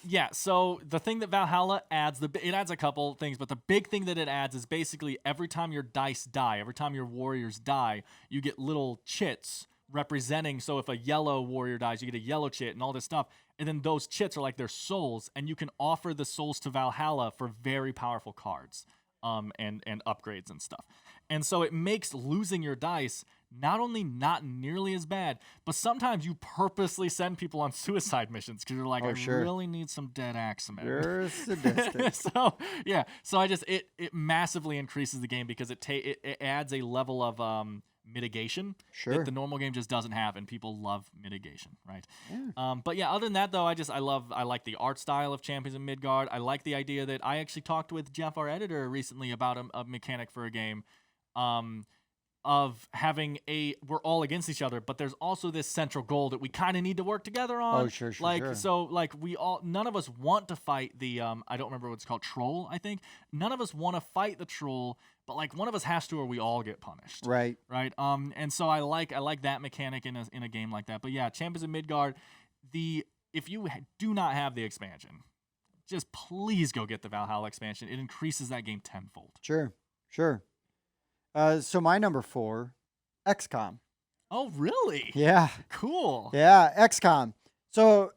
Yeah, so the thing that Valhalla adds, it adds a couple things, but the big thing that it adds is basically every time your dice die, every time your warriors die, you get little chits representing. So if a yellow warrior dies, you get a yellow chit and all this stuff. And then those chits are like their souls, and you can offer the souls to Valhalla for very powerful cards and upgrades and stuff. And so it makes losing your dice not only not nearly as bad, but sometimes you purposely send people on suicide missions because you're like, I really need some dead axemen. You're sadistic. So yeah, so it massively increases the game because it adds a level of mitigation that the normal game just doesn't have, and people love mitigation, right? Yeah. But yeah, other than that though, I like the art style of Champions of Midgard. I like the idea that I actually talked with Jeff, our editor, recently about a mechanic for a game. Of having we're all against each other, but there's also this central goal that we kind of need to work together on. Oh, sure. So none of us want to fight the, I don't remember what it's called, troll, I think. None of us want to fight the troll, but like one of us has to or we all get punished. Right. Right. And so I like that mechanic in a game like that. But yeah, Champions of Midgard, if you do not have the expansion, just please go get the Valhalla expansion. It increases that game tenfold. Sure. So my number 4, XCOM. Oh, really? Yeah. Cool. Yeah, XCOM. So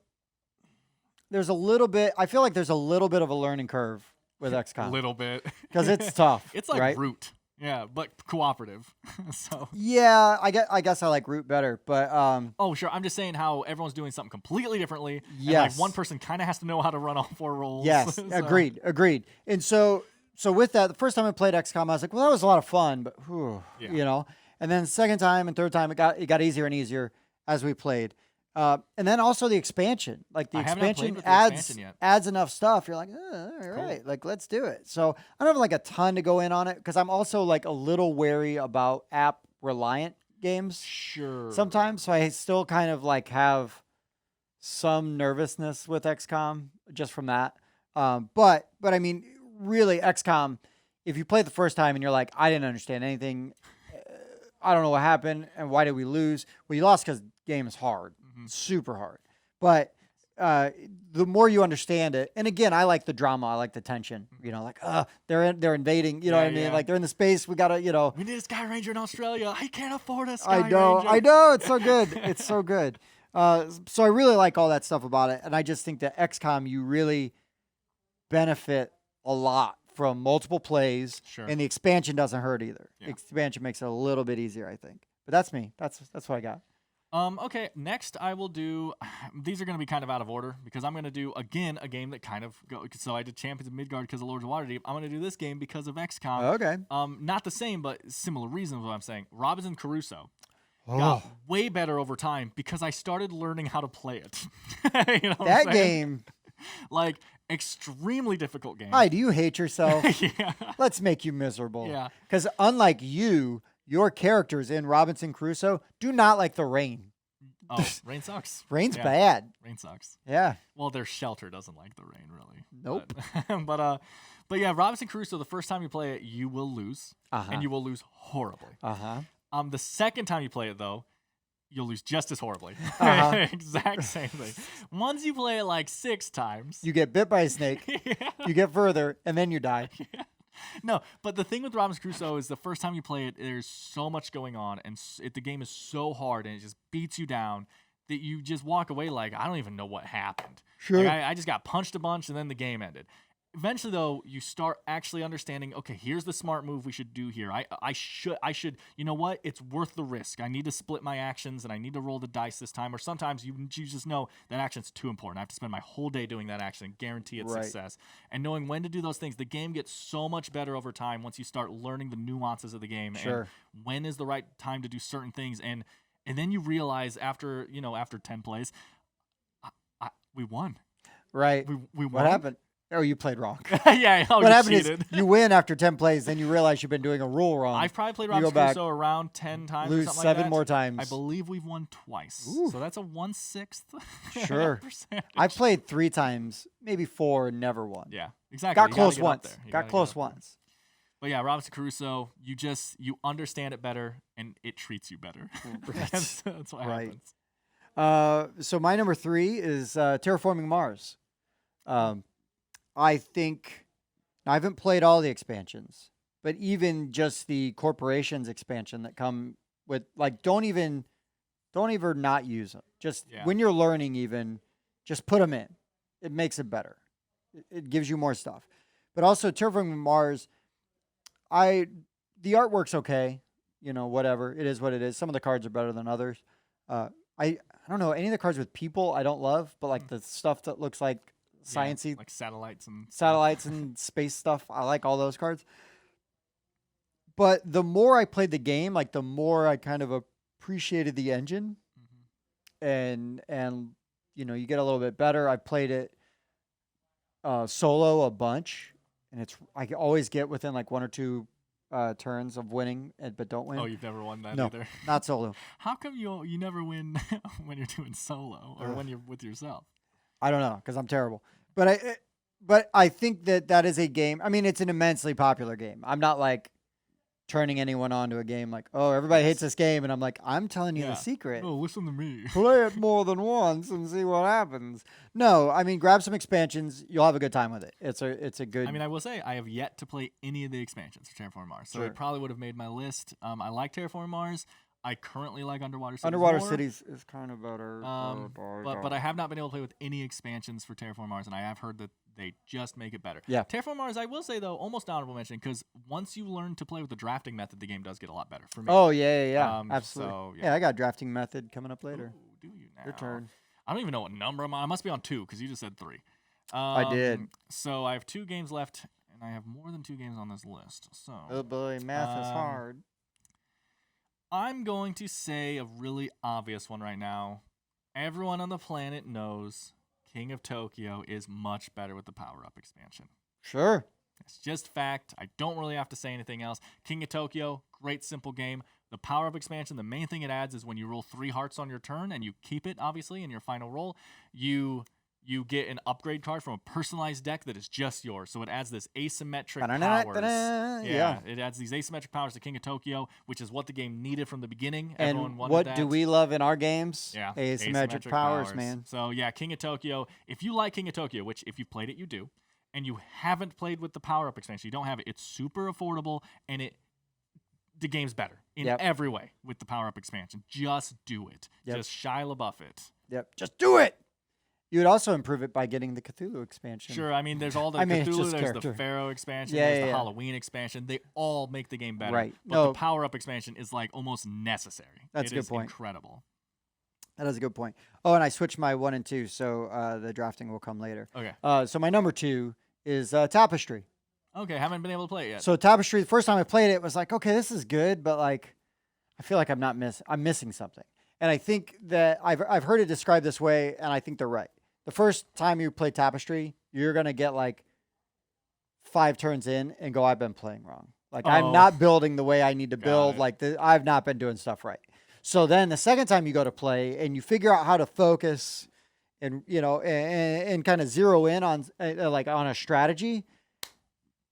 there's a little bit, I feel like there's a little bit of a learning curve with XCOM. A little bit. Because it's tough. It's like right? Root. Yeah, but cooperative. So. Yeah, I guess I like Root better, but oh, sure. I'm just saying how everyone's doing something completely differently. Yes. And like one person kind of has to know how to run all 4 roles. Yes, So. agreed. And so with that, the first time I played XCOM, I was like, well, that was a lot of fun, but you know. And then second time and third time, it got easier and easier as we played. And then also the expansion, like the expansion adds enough stuff. You're like, all right, cool. Like let's do it. So I don't have like a ton to go in on it because I'm also like a little wary about app reliant games. Sure. Sometimes, so I still kind of like have some nervousness with XCOM just from that. But I mean, really, XCOM. If you play it the first time and you're like, I didn't understand anything. I don't know what happened and why did we lose? Well, you lost because the game is hard. Super hard. But the more you understand it, and again, I like the drama, I like the tension. You know, like they're invading. You know what I mean? Like they're in the space. We gotta, we need a Sky Ranger in Australia. I can't afford a I Sky know. Ranger. It's so good. It's so good. So I really like all that stuff about it, and I just think that XCOM you really benefit a lot from multiple plays, and the expansion doesn't hurt either. Yeah. The expansion makes it a little bit easier, I think. But that's me. That's what I got. Okay, next I will do, these are going to be kind of out of order because I'm going to do, again, a game that kind of, so I did Champions of Midgard because of Lords of Waterdeep. I'm going to do this game because of XCOM. Okay. Not the same, but similar reasons what I'm saying. Robinson Crusoe got way better over time because I started learning how to play it. You know that game. Like, extremely difficult game. Hi, do you hate yourself? Yeah. Let's make you miserable. Yeah. Because unlike you, your characters in Robinson Crusoe do not like the rain. Oh, rain sucks. Rain's bad. Rain sucks. Yeah. Well, their shelter doesn't like the rain, really. Nope. But yeah, Robinson Crusoe, the first time you play it, you will lose. And you will lose horribly. The second time you play it, though, you'll lose just as horribly. Exact same thing. Once you play it like 6 times. You get bit by a snake. You get further, and then you die. No, but the thing with Robinson Crusoe is the first time you play it, there's so much going on, and the game is so hard, and it just beats you down that you just walk away like, I don't even know what happened. Sure. Like, I just got punched a bunch, and then the game ended. Eventually, though, you start actually understanding, okay, here's the smart move we should do here. I should, you know what? It's worth the risk. I need to split my actions, and I need to roll the dice this time. Or sometimes you just know that action's too important. I have to spend my whole day doing that action and guarantee its success. And knowing when to do those things, the game gets so much better over time once you start learning the nuances of the game. Sure. And when is the right time to do certain things. And then you realize after 10 plays, we won. Right. We won. What happened? Oh, you played wrong. Yeah. What happened is you win after 10 plays, then you realize you've been doing a rule wrong. I've probably played Robinson Crusoe around 10 times. Lose or something 7 like that. more times. I believe we've won twice. Ooh. So that's a 1/6. Sure. I've played 3 times, maybe 4, and never won. Yeah, exactly. Got close once. Got close once. But yeah, Robinson Crusoe, you understand it better, and it treats you better. That's what happens. So my number 3 is Terraforming Mars. I think I haven't played all the expansions, but even just the corporations expansion that come with, like, don't even not use them. Just when you're learning, even just put them in. It makes it better. It gives you more stuff. But also Terraforming Mars, the artwork's okay. You know, whatever. It is what it is. Some of the cards are better than others. I don't know, any of the cards with people I don't love, but like the stuff that looks like sciencey, like satellites and space stuff, I like all those cards. But the more I played the game, like the more I kind of appreciated the engine, and you know, you get a little bit better. I played it solo a bunch, and I always get within like 1 or 2 turns of winning, but don't win. Oh, you've never won that no, either? Not solo. How come you never win when you're doing solo or when you're with yourself? I don't know, because I'm terrible. But I think that is a game. I mean, it's an immensely popular game. I'm not like, turning anyone on to a game like, oh, everybody hates this game, and I'm like, I'm telling you the secret. No, listen to me. Play it more than once and see what happens. No, I mean, grab some expansions. You'll have a good time with it. It's a good. I mean, I will say I have yet to play any of the expansions for Terraforming Mars, so it probably would have made my list. I like Terraforming Mars. I currently like Underwater Cities. Underwater more. Cities is kind of better. But I have not been able to play with any expansions for Terraforming Mars, and I have heard that they just make it better. Yeah. Terraforming Mars, I will say though, almost honorable mention, because once you learn to play with the drafting method, the game does get a lot better for me. Oh yeah, absolutely. So, yeah, I got drafting method coming up later. Ooh, do you now? Your turn. I don't even know what number I'm on. I must be on 2 because you just said 3. I did. So I have 2 games left, and I have more than 2 games on this list. So. Oh boy, math is hard. I'm going to say a really obvious one right now. Everyone on the planet knows King of Tokyo is much better with the power-up expansion. Sure. It's just fact. I don't really have to say anything else. King of Tokyo, great simple game. The power-up expansion, the main thing it adds is when you roll 3 hearts on your turn, and you keep it, obviously, in your final roll, you get an upgrade card from a personalized deck that is just yours. So it adds this asymmetric powers. Yeah, it adds these asymmetric powers to King of Tokyo, which is what the game needed from the beginning. Everyone and wanted what that. do we love in our games? Yeah, asymmetric powers, man. So yeah, King of Tokyo. If you like King of Tokyo, which if you've played it, you do, and you haven't played with the power-up expansion, you don't have it. It's super affordable, and the game's better in every way with the power-up expansion. Just do it. Just Shia LaBeouf it. Yep. Just do it. You would also improve it by getting the Cthulhu expansion. Sure, I mean, there's all the Cthulhu, there's the Pharaoh expansion, there's the Halloween expansion. They all make the game better. Right. But the power-up expansion is like almost necessary. That's a good point. Incredible. That is a good point. Oh, and I switched my 1 and 2, so the drafting will come later. Okay. So my number 2 is Tapestry. Okay, haven't been able to play it yet. So Tapestry, the first time I played it, was like, okay, this is good, but like, I feel like I'm missing something. And I think that I've heard it described this way, and I think they're right. The first time you play Tapestry, you're going to get like 5 turns in and go, I've been playing wrong. Like, I'm not building the way I need to build. Like, I've not been doing stuff right. So then the second time you go to play and you figure out how to focus and, you know, and kind of zero in on like on a strategy,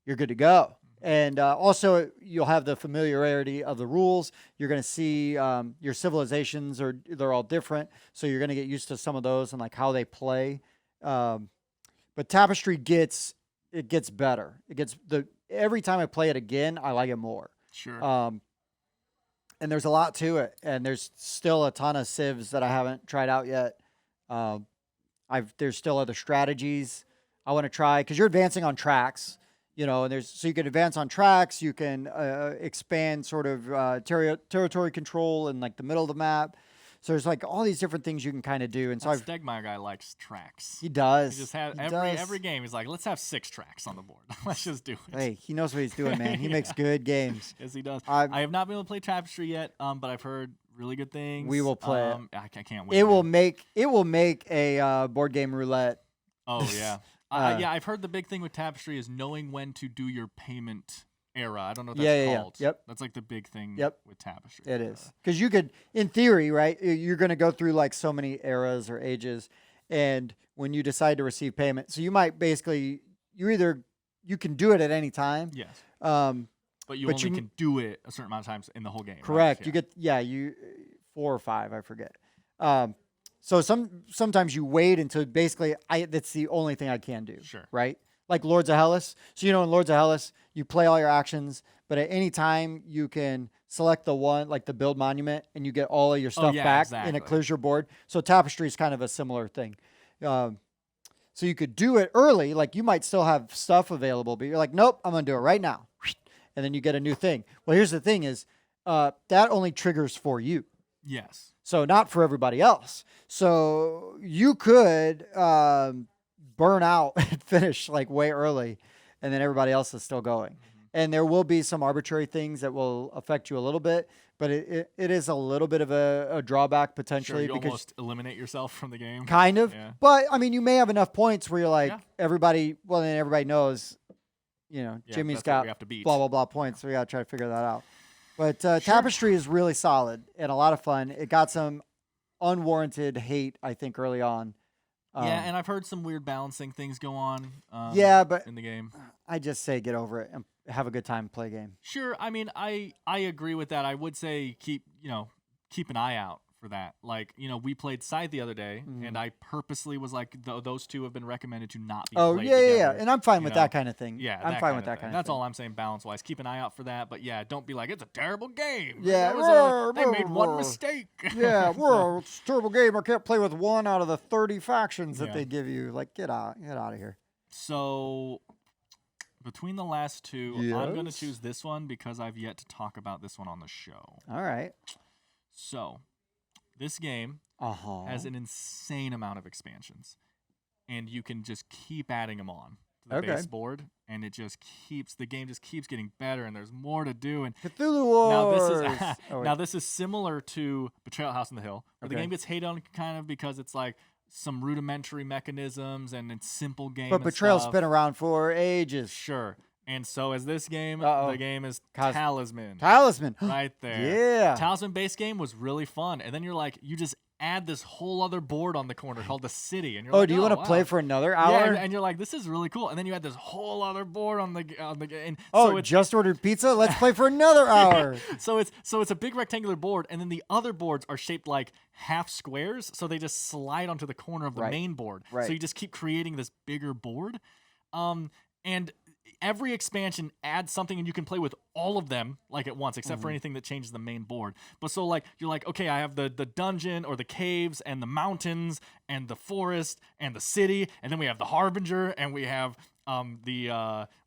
you're good to go. And also, you'll have the familiarity of the rules. You're going to see your civilizations they're all different, so you're going to get used to some of those and like how they play. But Tapestry gets better. Every time I play it again, I like it more. Sure. And there's a lot to it, and there's still a ton of civs that I haven't tried out yet. There's still other strategies I want to try because you're advancing on tracks. You know, and so you can advance on tracks. You can expand sort of territory control in like the middle of the map. So there's like all these different things you can kind of do. And so Stegmeyer guy likes tracks. He does. He just has every game. He's like, let's have 6 tracks on the board. Let's just do it. Hey, he knows what he's doing, man. He makes good games. Yes, he does. I have not been able to play Tapestry yet, but I've heard really good things. We will play it. I can't wait. It will make a board game roulette. Oh yeah. Yeah, I've heard the big thing with Tapestry is knowing when to do your payment era. I don't know what that's called. Yeah. Yep. That's like the big thing with Tapestry. It is. Because you could, in theory, right, you're going to go through like so many eras or ages, and when you decide to receive payment, so you might basically, you can do it at any time. Yes. But you can do it a certain amount of times in the whole game. Correct. Right? Yeah. You get, 4 or 5, I forget. So sometimes you wait until basically that's the only thing I can do. Sure. Right? Like Lords of Hellas. So in Lords of Hellas, you play all your actions, but at any time you can select the one, like the build monument, and you get all of your stuff back and it clears your board. So Tapestry is kind of a similar thing. So you could do it early, like you might still have stuff available, but you're like, nope, I'm gonna do it right now. And then you get a new thing. Well, here's the thing is that only triggers for you. Yes. So not for everybody else. So you could burn out and finish like way early, and then everybody else is still going. Mm-hmm. And there will be some arbitrary things that will affect you a little bit, but it is a little bit of a drawback potentially. Sure, you because almost eliminate yourself from the game. Kind of. Yeah. But, I mean, you may have enough points where you're like, everybody knows, Jimmy's got blah, blah, blah points, so we got to try to figure that out. But Tapestry is really solid and a lot of fun. It got some unwarranted hate, I think, early on. Yeah, and I've heard some weird balancing things go on. Yeah, but in the game, I just say get over it and have a good time, play a game. sure. I mean, I agree with that. I would say keep an eye out for that. Like, we played Scythe the other day, and I purposely was like, those two have been recommended to not be played yeah, together. and I'm fine with that kind of thing. Yeah, I'm fine with that kind of thing. That's all I'm saying, balance wise. Keep an eye out for that, but yeah, don't be like it's a terrible game. Yeah, they made one mistake. Yeah, it's a terrible game. I can't play with one out of the 30 factions that they give you. Like, get out of here. So, between the last two, I'm going to choose this one because I've yet to talk about this one on the show. All right. So, this game has an insane amount of expansions, and you can just keep adding them on to the base board, and the game just keeps getting better, and there's more to do. And Cthulhu Wars. Now this is similar to Betrayal House on the Hill, where the game gets hated on kind of because it's like some rudimentary mechanisms and it's simple game. But Betrayal's been around for ages. Sure. And so as this game, the game is Talisman. Talisman. Right there. Yeah. Talisman base game was really fun. And then you just add this whole other board on the corner called the city. And you're like, do you want to play for another hour? Yeah, and you're like, this is really cool. And then you add this whole other board on the and just ordered pizza? Let's play for another hour. So it's a big rectangular board, and then the other boards are shaped like half squares, so they just slide onto the corner of the main board. Right. So you just keep creating this bigger board. And every expansion adds something, and you can play with all of them like at once, except for anything that changes the main board. But so like you're like, okay, I have the dungeon or the caves and the mountains and the forest and the city, and then we have the Harbinger, and we have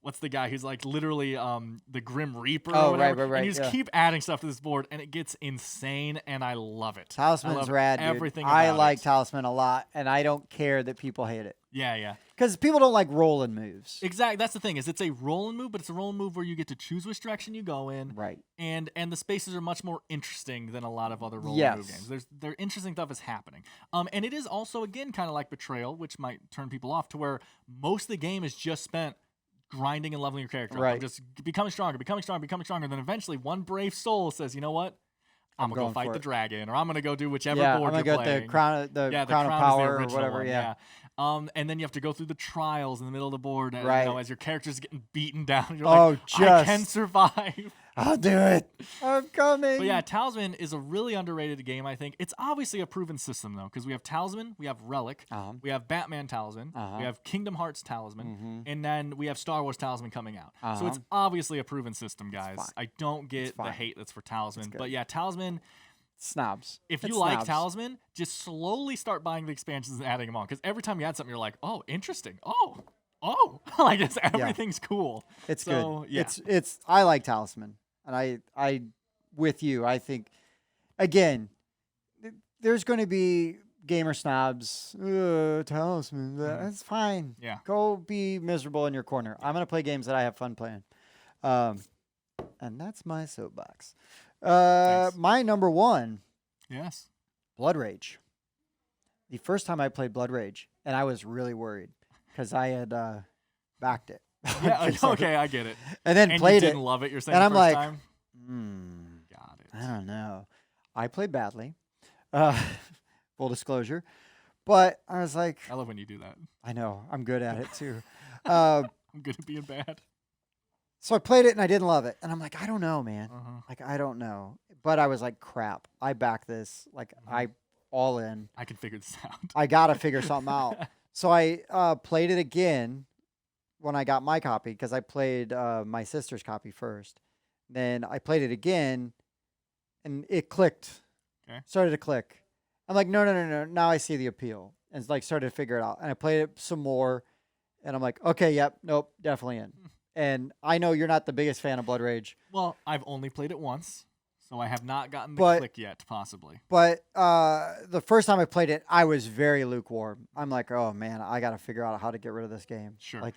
what's the guy who's like literally the Grim Reaper or whatever. Right. And you just keep adding stuff to this board, and it gets insane, and I love it. Talisman's rad, dude. Everything I about like it. Talisman a lot, and I don't care that people hate it. Yeah. Because people don't like rolling moves. Exactly. That's the thing, is it's a roll and move, but it's a roll and move where you get to choose which direction you go in. Right. And the spaces are much more interesting than a lot of other roll and move games. There's interesting stuff is happening. And it is also, again, kind of like Betrayal, which might turn people off, to where most of the game is just spent grinding and leveling your character. Right. Up. Just becoming stronger. Then eventually one brave soul says, you know what? I'm going to go fight the dragon, or I'm going to go do whichever board you're playing. I'm going to get the crown of power or whatever. One, yeah. And then you have to go through the trials in the middle of the board, and, as your character's getting beaten down. You're like, I can survive. I'll do it. I'm coming. But yeah, Talisman is a really underrated game, I think. It's obviously a proven system, though, because we have Talisman, we have Relic, we have Batman Talisman, we have Kingdom Hearts Talisman, and then we have Star Wars Talisman coming out. So it's obviously a proven system, guys. I don't get the hate that's for Talisman. But yeah, Talisman... Snobs. If you like Talisman, just slowly start buying the expansions and adding them on. Because every time you add something, you're like, oh, interesting. Oh. Like, everything's cool. It's good. Yeah. It's I like Talisman. And I with you, I think, again, there's going to be gamer snobs. Talisman, that's fine. Yeah. Go be miserable in your corner. I'm going to play games that I have fun playing. And that's my soapbox. My number one. Yes. Blood Rage. The first time I played Blood Rage, and I was really worried because I had backed it. Yeah, okay, I get it. And then played you it. didn't love it, you're saying, and the I'm first like, time? Got it. I don't know. I played badly. Full disclosure. But I was like... I love when you do that. I know. I'm good at it, too. I'm good at being bad. So I played it, and I didn't love it. And I'm like, I don't know, man. Like, I don't know. But I was like, crap. I back this. Like, I all in. I can figure this out. I got to figure something out. So I played it again when I got my copy, because I played my sister's copy first. Then I played it again, and it clicked. Okay. Started to click. I'm like, no. Now I see the appeal. And it's like, started to figure it out. And I played it some more, and I'm like, okay, yep, nope, definitely in. And I know you're not the biggest fan of Blood Rage. Well, I've only played it once, so I have not gotten the click yet, possibly. But the first time I played it, I was very lukewarm. I'm like, oh, man, I got to figure out how to get rid of this game. Sure. Like,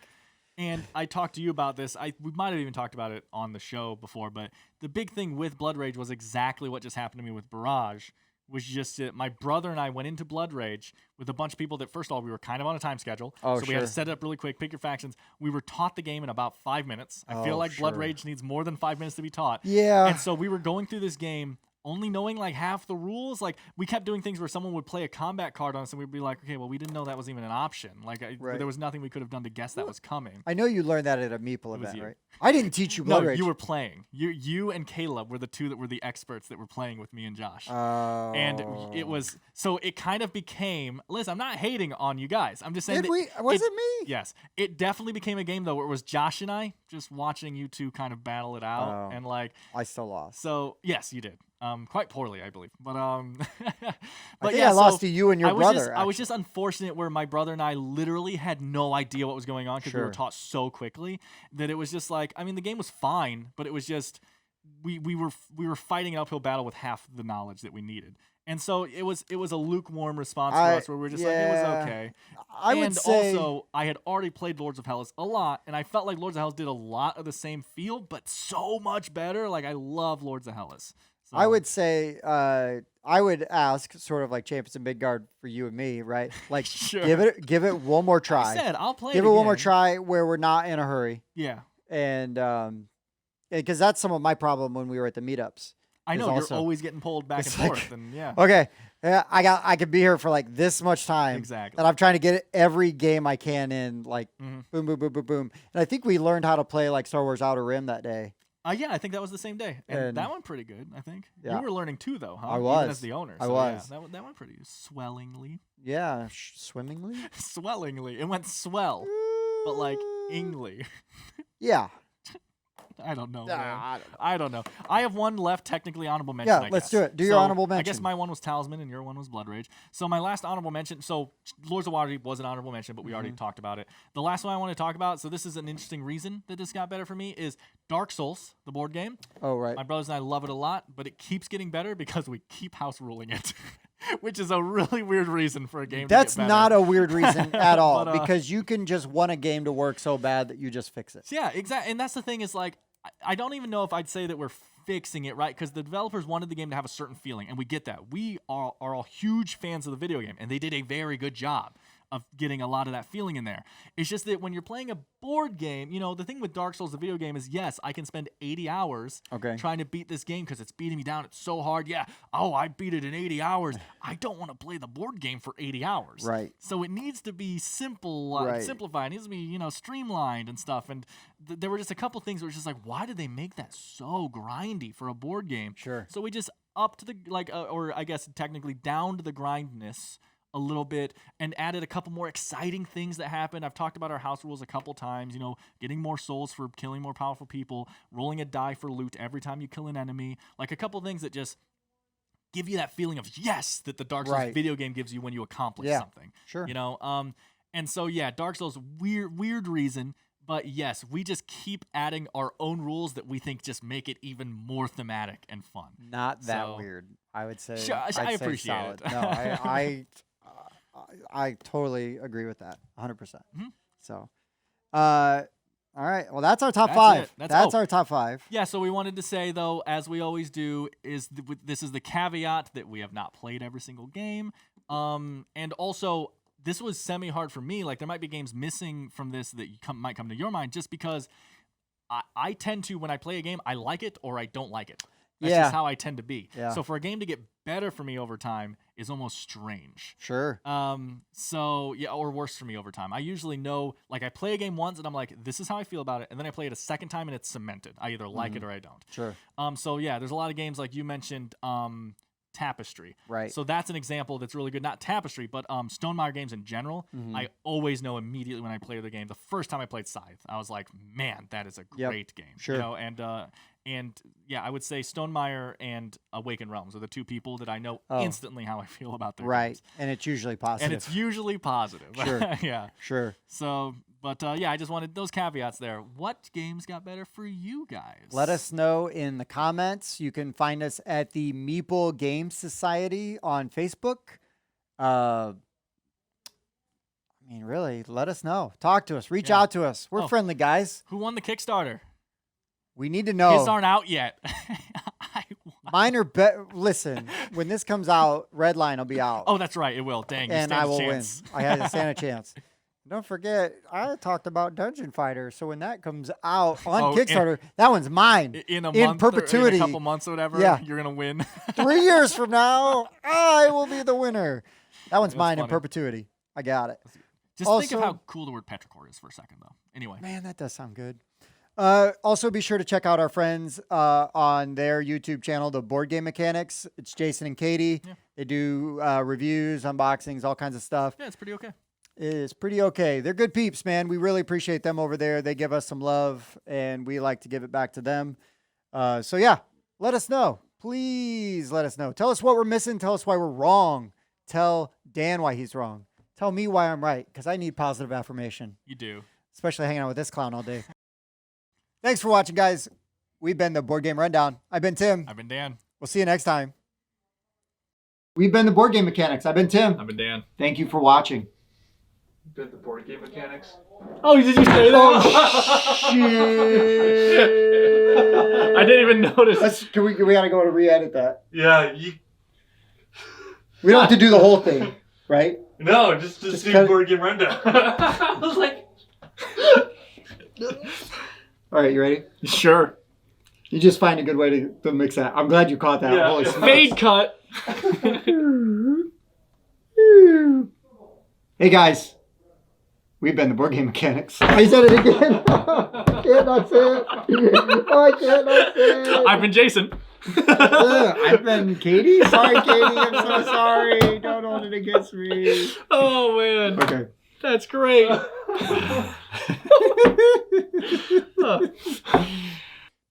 and I talked to you about this. We might have even talked about it on the show before, but the big thing with Blood Rage was exactly what just happened to me with Barrage. Was just my brother and I went into Blood Rage with a bunch of people that, first of all, we were kind of on a time schedule. So we had to set it up really quick, pick your factions. We were taught the game in about 5 minutes. I feel like Blood Rage needs more than 5 minutes to be taught. Yeah. And so we were going through this game only knowing like half the rules. Like we kept doing things where someone would play a combat card on us and we'd be like, okay, well, we didn't know that was even an option. Like there was nothing we could have done to guess that was coming. I know you learned that at a Meeple event, right? I didn't teach you Blood Rage. You were playing. You and Caleb were the two that were the experts that were playing with me and Josh. Oh. And it kind of became, Liz, I'm not hating on you guys. I'm just saying Was it me? Yes. It definitely became a game though where it was Josh and I just watching you two kind of battle it out and like I still lost. So yes, you did. Quite poorly, I believe. But I think I lost to you and your brother. I was just unfortunate where my brother and I literally had no idea what was going on because we were taught so quickly that it was just like, I mean, the game was fine, but it was just we were fighting an uphill battle with half the knowledge that we needed. And so it was a lukewarm response for us where we were just like, it was okay. I would say also, I had already played Lords of Hellas a lot, and I felt like Lords of Hellas did a lot of the same feel, but so much better. Like, I love Lords of Hellas. So. I would say, I would ask, sort of like Champions and Midgard for you and me, right? Like, sure. give it one more try. I said, I'll play Give it one more try where we're not in a hurry. Yeah. And because that's some of my problem when we were at the meetups. I know you're always getting pulled back and forth, and yeah. Okay, I could be here for like this much time, exactly, and I'm trying to get every game I can in, like boom, boom, boom, boom, boom. And I think we learned how to play like Star Wars Outer Rim that day. Yeah, I think that was the same day, and that one pretty good. I think you were learning too, though, huh? I was even as the owner. So I was. Yeah, that one pretty swellingly. Yeah, swimmingly. Swellingly, it went swell, but like ingly. Yeah. I don't know. I don't know. I have one left, technically honorable mention. Yeah, let's do it. Do your honorable mention. I guess my one was Talisman and your one was Blood Rage. So my last honorable mention. So Lords of Waterdeep was an honorable mention, but we already talked about it. The last one I want to talk about. So this is an interesting reason that this got better for me is Dark Souls, the board game. Oh right. My brothers and I love it a lot, but it keeps getting better because we keep house ruling it. Which is a really weird reason for a game That's to get better. not a weird reason at all, but, because you can just want a game to work so bad that you just fix it. Yeah, exactly. And that's the thing is like, I don't even know if I'd say that we're fixing it, right? Because the developers wanted the game to have a certain feeling, and we get that. We are all huge fans of the video game, and they did a very good job of getting a lot of that feeling in there. It's just that when you're playing a board game, you know, the thing with Dark Souls, the video game, is yes, I can spend 80 hours trying to beat this game because it's beating me down. It's so hard. Yeah. Oh, I beat it in 80 hours. I don't want to play the board game for 80 hours. Right. So it needs to be simple, simplified. It needs to be, you know, streamlined and stuff. And there were just a couple things where it's just like, why did they make that so grindy for a board game? Sure. So we just upped the, or I guess technically down to the grindness a little bit and added a couple more exciting things that happened. I've talked about our house rules a couple times, you know, getting more souls for killing more powerful people, rolling a die for loot every time you kill an enemy, like a couple things that just give you that feeling of yes that the Dark Souls video game gives you when you accomplish something. Sure. You know, and so yeah, Dark Souls, weird reason, but yes, we just keep adding our own rules that we think just make it even more thematic and fun. Not that weird, I would say. Sure, I appreciate solid. it. No, I totally agree with that, 100%. Mm-hmm. So, all right. Well, that's our top five. That's our top five. Yeah. So we wanted to say though, as we always do, is this is the caveat that we have not played every single game, and also this was semi-hard for me. Like there might be games missing from this that might come to your mind, just because I tend to, when I play a game, I like it or I don't like it. That's just how I tend to be. Yeah. So for a game to get better for me over time is almost strange. Sure. So yeah, or worse for me over time. I usually know, like I play a game once and I'm like, this is how I feel about it. And then I play it a second time and it's cemented. I either like it or I don't. Sure. So yeah, there's a lot of games like you mentioned, Tapestry. Right. So that's an example that's really good. Not Tapestry, but Stonemaier games in general. I always know immediately when I play the game. The first time I played Scythe, I was like, man, that is a great game. Sure. You know, and yeah, I would say Stonemaier and Awakened Realms are the two people that I know instantly how I feel about their games. And it's usually positive. Sure. Yeah. Sure. So, but yeah, I just wanted those caveats there. What games got better for you guys? Let us know in the comments. You can find us at the Meeple Game Society on Facebook. I mean, really, let us know. Talk to us. Reach out to us. We're friendly guys. Who won the Kickstarter? We need to know. His aren't out yet. Mine are listen, when this comes out, Redline will be out. Oh, that's right. It will. Dang. And I will win. I had to stand a chance. Don't forget, I talked about Dungeon Fighter. So when that comes out on Oh, Kickstarter, that one's mine. In a in month perpetuity. or in a couple months or whatever, Yeah. you're going to win. 3 years from now, I will be the winner. That one's That's mine in funny. perpetuity. I got it. Just think of Also- how cool the word petrichor is for a second, though. Anyway. Man, that does sound good. Also, be sure to check out our friends on their YouTube channel, The Board Game Mechanics. It's Jason and Katie. Yeah. They do reviews, unboxings, all kinds of stuff. Yeah, it's pretty okay. It's pretty okay. They're good peeps, man. We really appreciate them over there. They give us some love, and we like to give it back to them. So, yeah, let us know. Please let us know. Tell us what we're missing. Tell us why we're wrong. Tell Dan why he's wrong. Tell me why I'm right, because I need positive affirmation, You do. especially hanging out with this clown all day. Thanks for watching, guys. We've been the Board Game Rundown. I've been Tim. I've been Dan. We'll see you next time. We've been the Board Game Mechanics. I've been Tim. I've been Dan. Thank you for watching. Been the board game mechanics. Oh, did you say that? Shit. I didn't even notice. We gotta go to re-edit that. Yeah, We don't have to do the whole thing, right? no, just Just do cut- board game rundown. I was like, All right, you ready? Sure. You just find a good way to mix that. I'm glad you caught that. Yeah. Holy smokes. Fade cut. Hey guys, we've been the Board Game Mechanics. I said it again. I cannot say it. I cannot say it. I've been Jason. I've been Katie. Sorry, Katie. I'm so sorry. Don't hold it against me. Oh, man. Okay. That's great.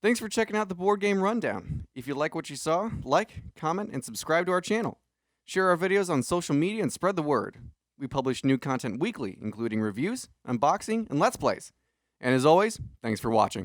Thanks for checking out the Board Game Rundown. If you like what you saw, like, comment, and subscribe to our channel. Share our videos on social media and spread the word. We publish new content weekly, including reviews, unboxing, and Let's Plays. And as always, thanks for watching.